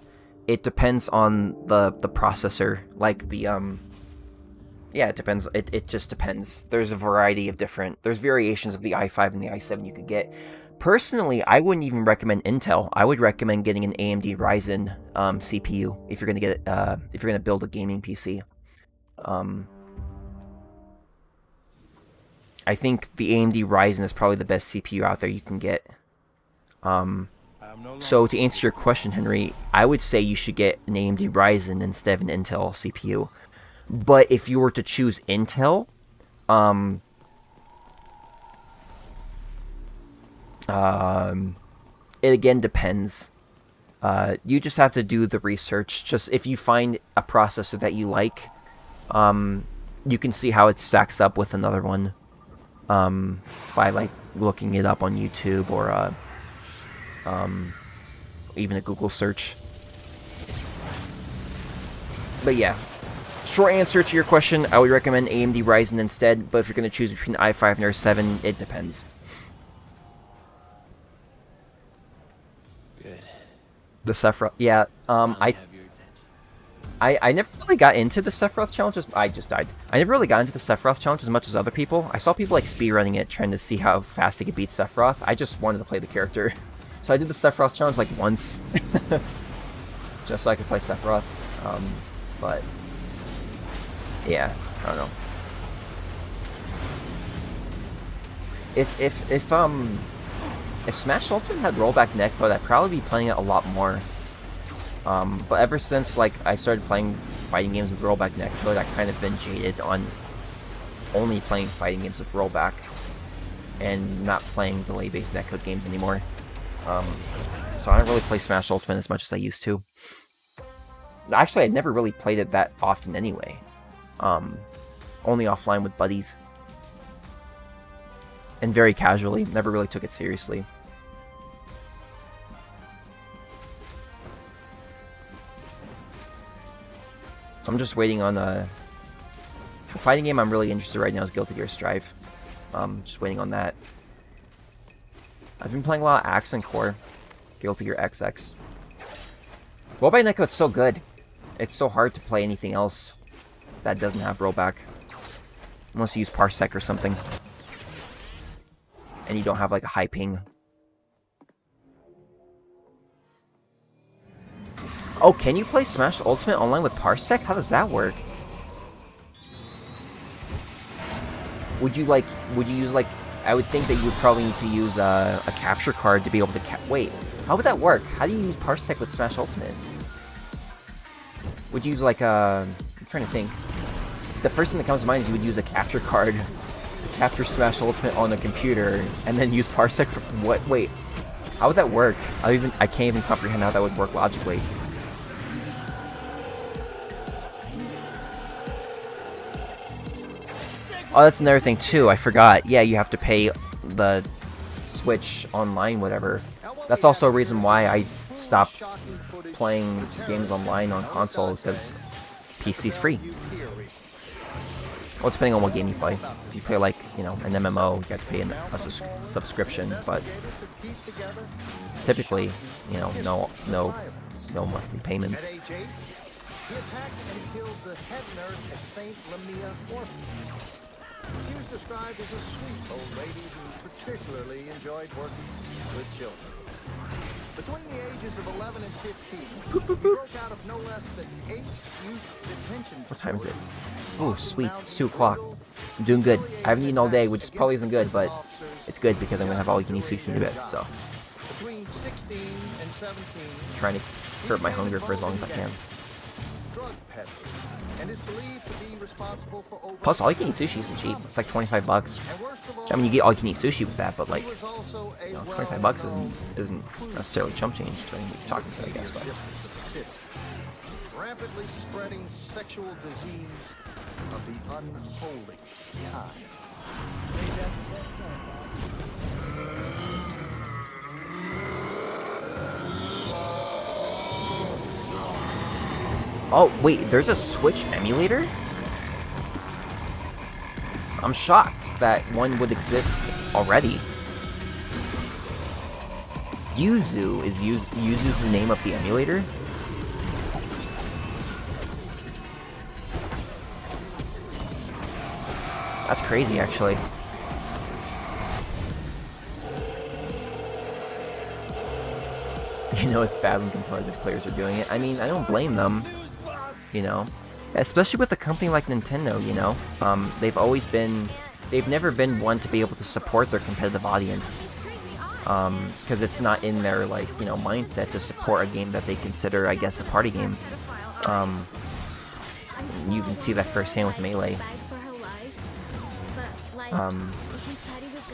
It depends on the processor, like the, yeah, it depends. It just depends. There's a variety of there's variations of the i5 and the i7 you could get. Personally, I wouldn't even recommend Intel. I would recommend getting an AMD Ryzen CPU if you're going to get if you're going to build a gaming PC. I think the AMD Ryzen is probably the best CPU out there you can get. So to answer your question, Henry, I would say you should get an AMD Ryzen instead of an Intel CPU. But if you were to choose Intel, it again depends. You just have to do the research. Just if you find a processor that you like, you can see how it stacks up with another one. By like looking it up on YouTube or even a Google search. But yeah, short answer to your question, I would recommend AMD Ryzen instead, but if you're going to choose between i5 and i7, it depends. Good. The Sephiroth, yeah, I never really got into the Sephiroth challenges. I just died. I never really got into the Sephiroth challenge as much as other people. I saw people like speedrunning it, trying to see how fast they could beat Sephiroth. I just wanted to play the character. So I did the Sephiroth challenge like once. Just so I could play Sephiroth. But yeah, I don't know. If Smash Ultimate had rollback netcode, I'd probably be playing it a lot more. But ever since like I started playing fighting games with rollback netcode, I kind of been jaded on only playing fighting games with rollback and not playing delay-based netcode games anymore. So I don't really play Smash Ultimate as much as I used to. Actually, I never really played it that often anyway. Only offline with buddies. And very casually, never really took it seriously. I'm just waiting on the fighting game I'm really interested in right now is Guilty Gear Strive. Just waiting on that. I've been playing a lot of Axe and Core. Guilty Gear XX. Rollback netcode's so good. It's so hard to play anything else that doesn't have rollback. Unless you use Parsec or something. And you don't have like a high ping. Oh, can you play Smash Ultimate online with Parsec? How does that work? Would you use like, I would think that you would probably need to use a capture card to be able to wait, how would that work? How do you use Parsec with Smash Ultimate? Would you use like I'm trying to think. The first thing that comes to mind is you would use a capture card to capture Smash Ultimate on a computer and then use Parsec for what? Wait, how would that work? I can't even comprehend how that would work logically. Oh, that's another thing too, I forgot. Yeah, you have to pay the Switch online, whatever. That's also a reason why I stopped playing games online on consoles, because PC's free. Well, depending on what game you play. If you play like, you know, an MMO, you have to pay a subscription, but typically, you know, no monthly payments. At age 8, he attacked and killed the head nurse at St. Lamia Orphanage. She was described as a sweet old lady who particularly enjoyed working with children. Between the ages of 11 and 15, he broke out of no less than 8 youth detention What time is it? facilities. Oh, sweet. It's 2 o'clock. I'm doing good. I haven't eaten all day, which probably isn't good, but it's good because I'm going to have all you can eat sushi in a bit, so. Between 16 and 17, Trying to curb my hunger for as long as I can. drug peddler, and is believed to be responsible for over Plus, all you can eat sushi isn't cheap. It's like 25 bucks. and worst of all, I mean, you get all you can eat sushi with that, but like, he was also a 25 bucks isn't necessarily chump change depending what you're talking about, I guess. But distance of the city. Rapidly spreading sexual disease of the unholy kind. oh wait, there's a Switch emulator? I'm shocked that one would exist already. Yuzu is Yuzu's the name of the emulator? That's crazy, actually. You know it's bad when competitive players are doing it. I mean, I don't blame them, you know. Especially with a company like Nintendo, you know. They've never been one to be able to support their competitive audience. Because it's not in their, like, you know, mindset to support a game that they consider, I guess, a party game. You can see that firsthand with Melee.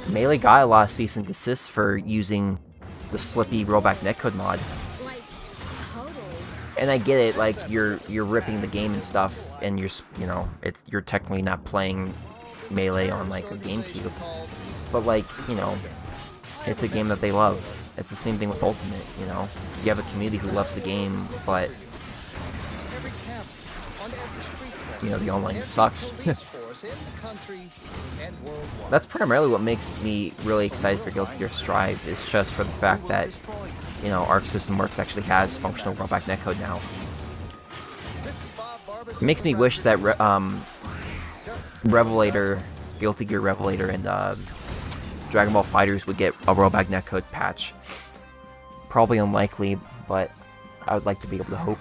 Melee got a lot of cease and desist for using the Slippy rollback netcode mod. And I get it, like you're ripping the game and stuff, and you're technically not playing Melee on like a GameCube, but like, you know, it's a game that they love. It's the same thing with Ultimate, you know. You have a community who loves the game, but you know, the online sucks. That's primarily what makes me really excited for Guilty Gear Strive, is just for the fact that, you know, Arc System Works actually has functional rollback netcode now. It makes me wish that Revelator, Guilty Gear Revelator, and Dragon Ball FighterZ would get a rollback netcode patch. Probably unlikely, but I would like to be able to hope.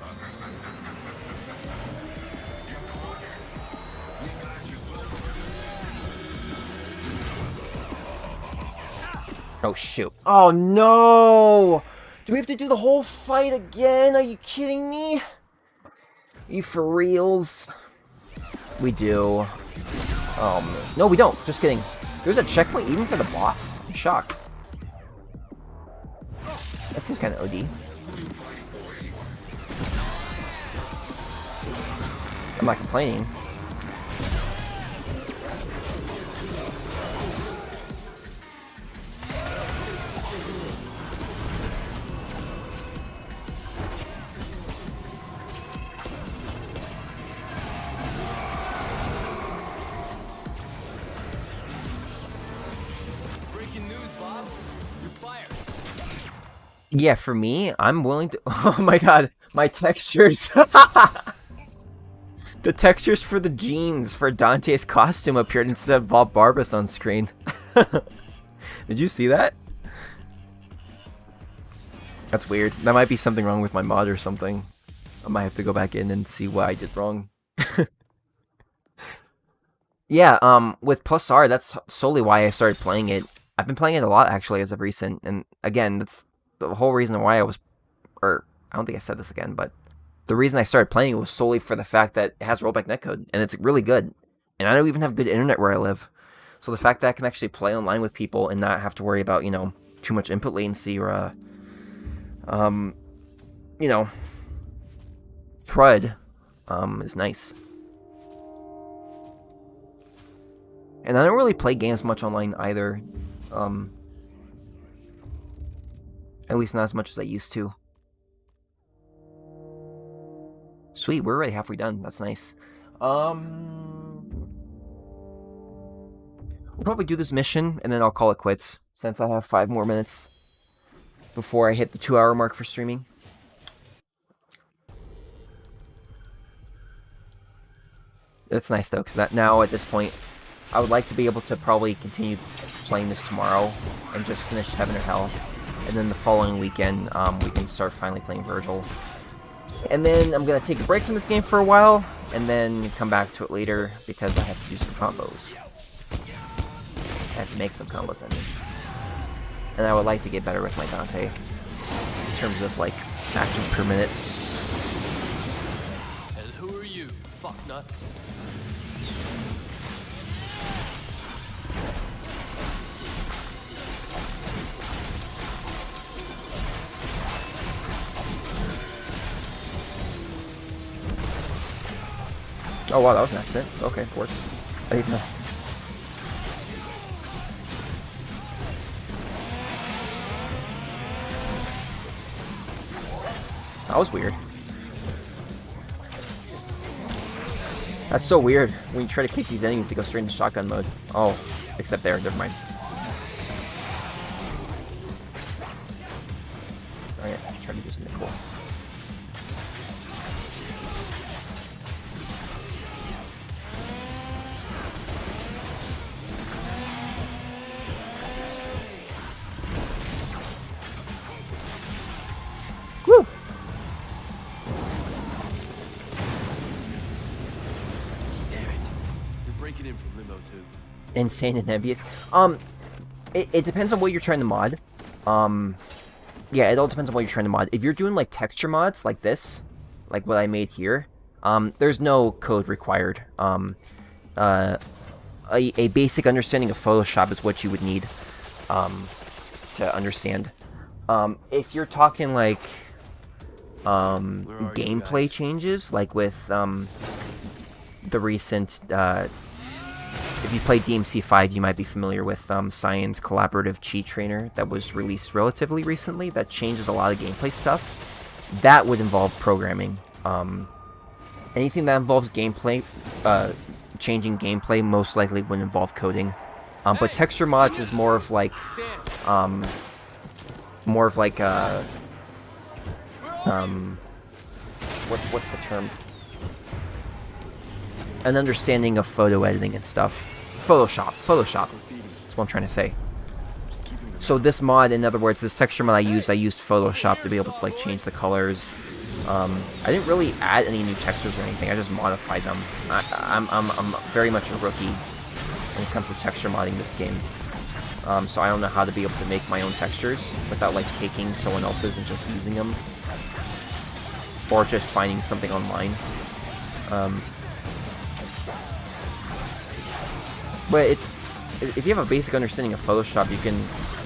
Oh shoot. Oh no! Do we have to do the whole fight again? Are you kidding me? Are you for reals? We do. No we don't. Just kidding. There's a checkpoint even for the boss? I'm shocked. That seems kind of OD. I'm not complaining. Yeah, for me, I'm willing to... Oh my god, my textures. The textures for the jeans for Dante's costume appeared instead of Bob Barbas on screen. Did you see that? That's weird. That might be something wrong with my mod or something. I might have to go back in and see what I did wrong. Yeah, with Plus R, that's solely why I started playing it. I've been playing it a lot, actually, as of recent. And again, that's the whole reason why I was... Or, I don't think I said this again, but... The reason I started playing it was solely for the fact that it has rollback netcode. And it's really good. And I don't even have good internet where I live. So the fact that I can actually play online with people and not have to worry about, you know, too much input latency or, you know, FRUD, is nice. And I don't really play games much online either. At least not as much as I used to. Sweet, we're already halfway done. That's nice. We'll probably do this mission, and then I'll call it quits, since I have 5 more minutes before I hit the 2-hour mark for streaming. It's nice, though, because that now, at this point, I would like to be able to probably continue playing this tomorrow, and just finish Heaven or Hell. And then the following weekend, we can start finally playing Vergil. And then I'm going to take a break from this game for a while, and then come back to it later, because I have to do some combos. I have to make some combos, I mean. And I would like to get better with my Donte, in terms of, like, actions per minute. And who are you, fucknut? Oh wow, that was an accident. Okay, ports. I didn't know. That was weird. That's so weird when you try to kick these enemies to go straight into shotgun mode. Oh, except there, never mind. Oh yeah, try to do something cool. Woo! Damn it. You're breaking in from Limo too. Insane and nebulous. It depends on what you're trying to mod. Yeah, it all depends on what you're trying to mod. If you're doing like texture mods like this, like what I made here, there's no code required. A basic understanding of Photoshop is what you would need to understand. If you're talking like gameplay changes, like with the recent, if you played DmC 5, you might be familiar with Cyan's collaborative cheat trainer that was released relatively recently that changes a lot of gameplay stuff. That would involve programming. Anything that involves gameplay, changing gameplay, most likely would involve coding. But texture mods is more of like, what's the term? An understanding of photo editing and stuff. Photoshop. That's what I'm trying to say. So this mod, in other words, this texture mod I used Photoshop to be able to like change the colors. I didn't really add any new textures or anything. I just modified them. I'm very much a rookie when it comes to texture modding this game. So I don't know how to be able to make my own textures without like taking someone else's and just using them, or just finding something online. But if you have a basic understanding of Photoshop, you can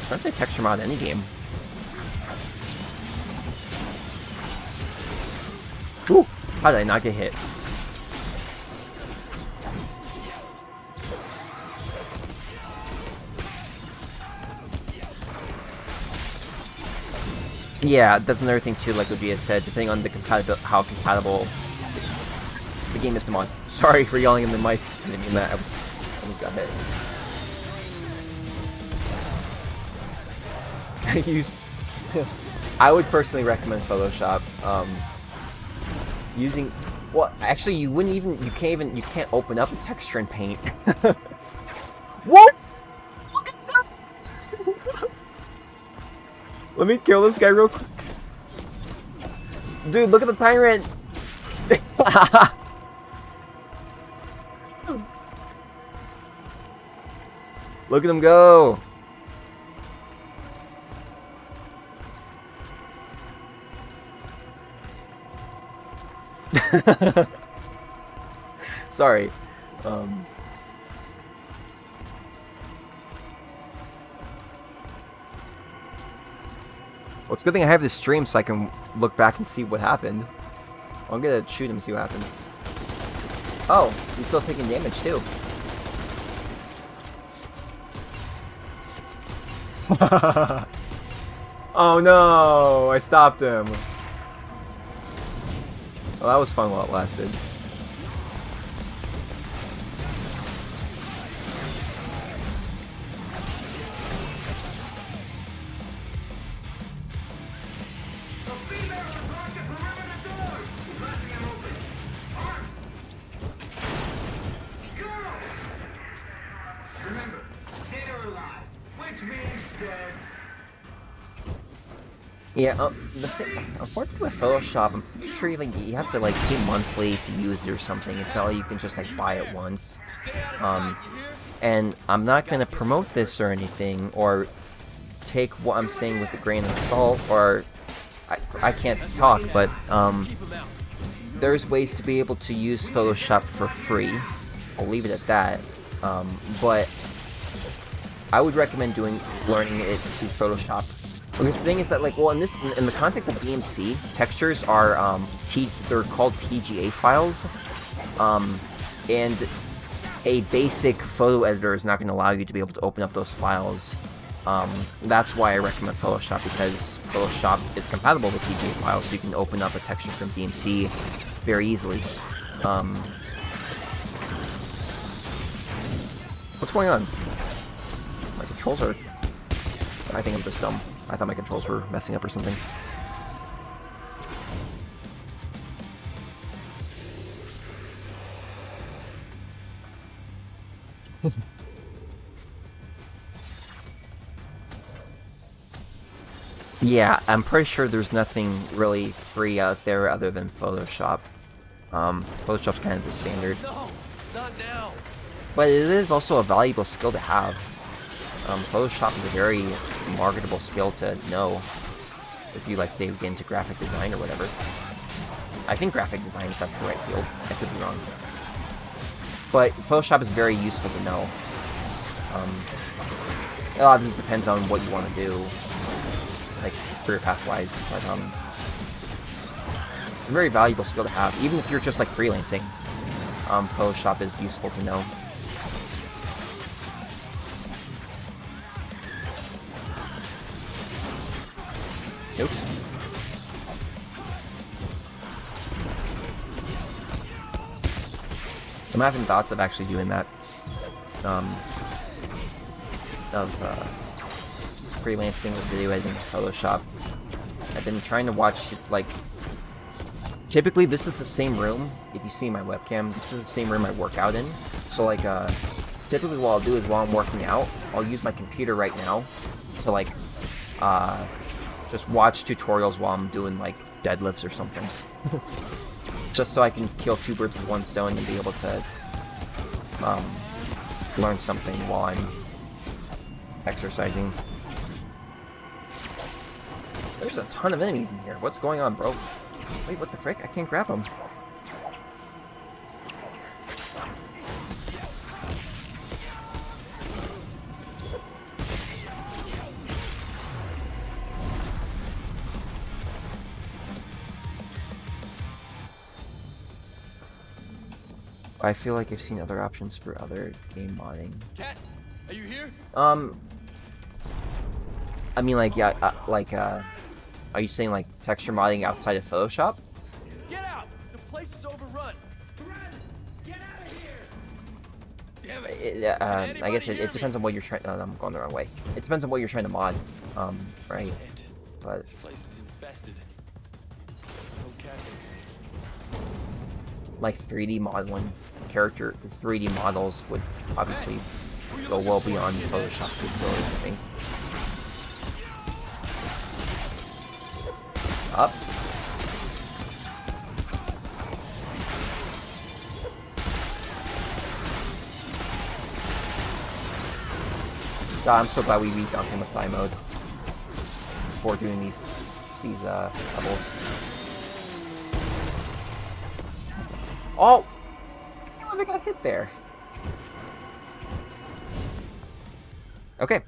essentially texture mod any game. Whew! How did I not get hit? Yeah, that's another thing too, like Lugia said, depending on the how compatible the game is to mod. Sorry for yelling in the mic. I didn't mean that. I almost got hit. I would personally recommend Photoshop. Using, well, actually, you can't open up a texture in Paint. What? Let me kill this guy real quick. Dude, look at the tyrant. Look at him go. Sorry. Well, it's a good thing I have this stream so I can look back and see what happened. I'm gonna shoot him and see what happens. Oh, he's still taking damage too. Oh no, I stopped him. Well, that was fun while it lasted. Remember, dead or alive, which means dead. Yeah, unfortunately with Photoshop, I'm pretty sure you have to like pay monthly to use it or something. It's not like you can just like buy it once. And I'm not gonna promote this or anything, or take what I'm saying with a grain of salt, or I can't talk, but there's ways to be able to use Photoshop for free. I'll leave it at that. But I would recommend learning it through Photoshop. Because the thing is that, like, well, in the context of DmC, textures are they're called TGA files, and a basic photo editor is not going to allow you to be able to open up those files. That's why I recommend Photoshop, because Photoshop is compatible with TGA files, so you can open up a texture from DmC very easily. What's going on? My controls are... I think I'm just dumb. I thought my controls were messing up or something. Yeah, I'm pretty sure there's nothing really free out there other than Photoshop. Photoshop's kind of the standard. No, not now. But it is also a valuable skill to have. Photoshop is a very marketable skill to know if you, like, say, get into graphic design or whatever. I think graphic design, if that's the right field. I could be wrong. But Photoshop is very useful to know. A lot of it depends on what you want to do, like, career path-wise, but, it's a very valuable skill to have. Even if you're just, like, freelancing, Photoshop is useful to know. Nope. I'm having thoughts of actually doing that. Freelancing with video editing in Photoshop. I've been trying to watch, like... Typically, this is the same room. If you see my webcam, this is the same room I work out in. So, like, typically what I'll do is while I'm working out, I'll use my computer right now to, like, just watch tutorials while I'm doing, like, deadlifts or something. Just so I can kill two birds with one stone and be able to learn something while I'm exercising. There's a ton of enemies in here. What's going on, bro? Wait, what the frick? I can't grab them. I feel like I've seen other options for other game modding. Cat, are you here? I mean, like, yeah, are you saying, like, texture modding outside of Photoshop? Get out! The place is overrun. Get out of here! Damn it! I guess it depends on what you're trying. I'm going the wrong way. It depends on what you're trying to mod, right? But This place is infested. No cat's okay. like 3D modeling, 3D models would obviously go well beyond Photoshop capabilities, I think. Up. God, I'm so glad we beat Donte Must Die mode before doing these levels. Oh! I can't believe I got hit there. Okay.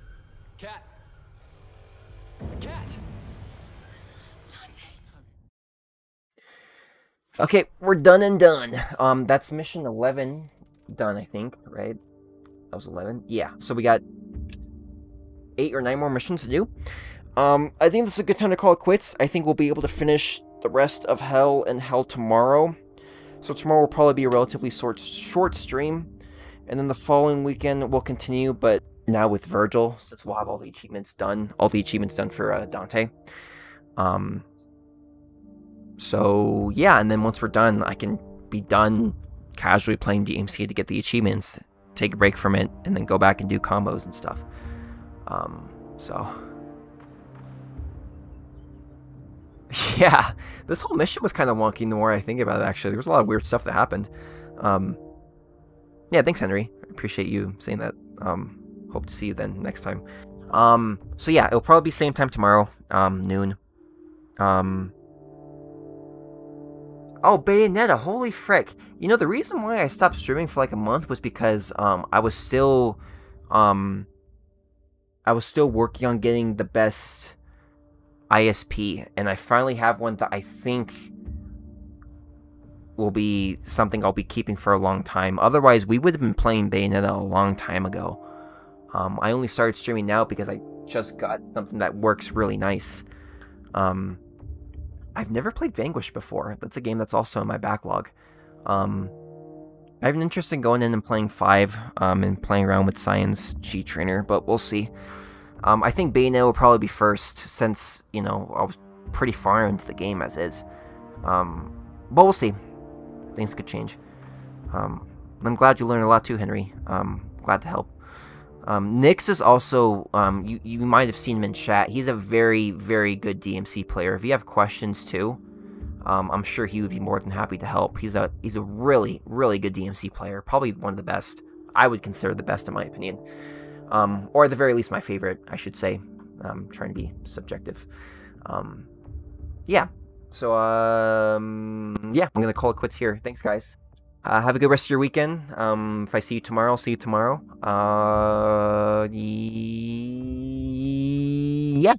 Cat. Cat. Okay, we're done and done. That's mission 11 done, I think, right? That was 11? Yeah, so we got 8 or 9 more missions to do. I think this is a good time to call it quits. I think we'll be able to finish the rest of Hell and Hell tomorrow. So tomorrow will probably be a relatively short stream. And then the following weekend we'll continue, but now with Vergil, since we'll have all the achievements done. All the achievements done for Donte. So yeah, and then once we're done, I can be done casually playing DmC to get the achievements, take a break from it, and then go back and do combos and stuff. So yeah, this whole mission was kind of wonky the more I think about it, actually. There was a lot of weird stuff that happened. Yeah, thanks, Henry. I appreciate you saying that. Hope to see you then next time. So yeah, it'll probably be same time tomorrow, noon. Oh, Bayonetta, holy frick. You know, the reason why I stopped streaming for like a month was because I was still working on getting the best ISP, and I finally have one that I think will be something I'll be keeping for a long time. Otherwise, we would have been playing Bayonetta a long time ago. I only started streaming now because I just got something that works really nice. I've never played Vanquish before. That's a game that's also in my backlog. I have an interest in going in and playing 5 and playing around with Cyan's cheat trainer, but we'll see. I think Bayonetta will probably be first since, you know, I was pretty far into the game as is. But we'll see. Things could change. I'm glad you learned a lot too, Henry. Glad to help. Nyx is also, you might have seen him in chat. He's a very, very good DmC player. If you have questions too, I'm sure he would be more than happy to help. He's a really, really good DmC player. Probably one of the best. I would consider the best in my opinion. Or at the very least my favorite, I should say. I'm trying to be subjective. Yeah. So, yeah, I'm going to call it quits here. Thanks, guys. Have a good rest of your weekend. If I see you tomorrow, I'll see you tomorrow. Yeah.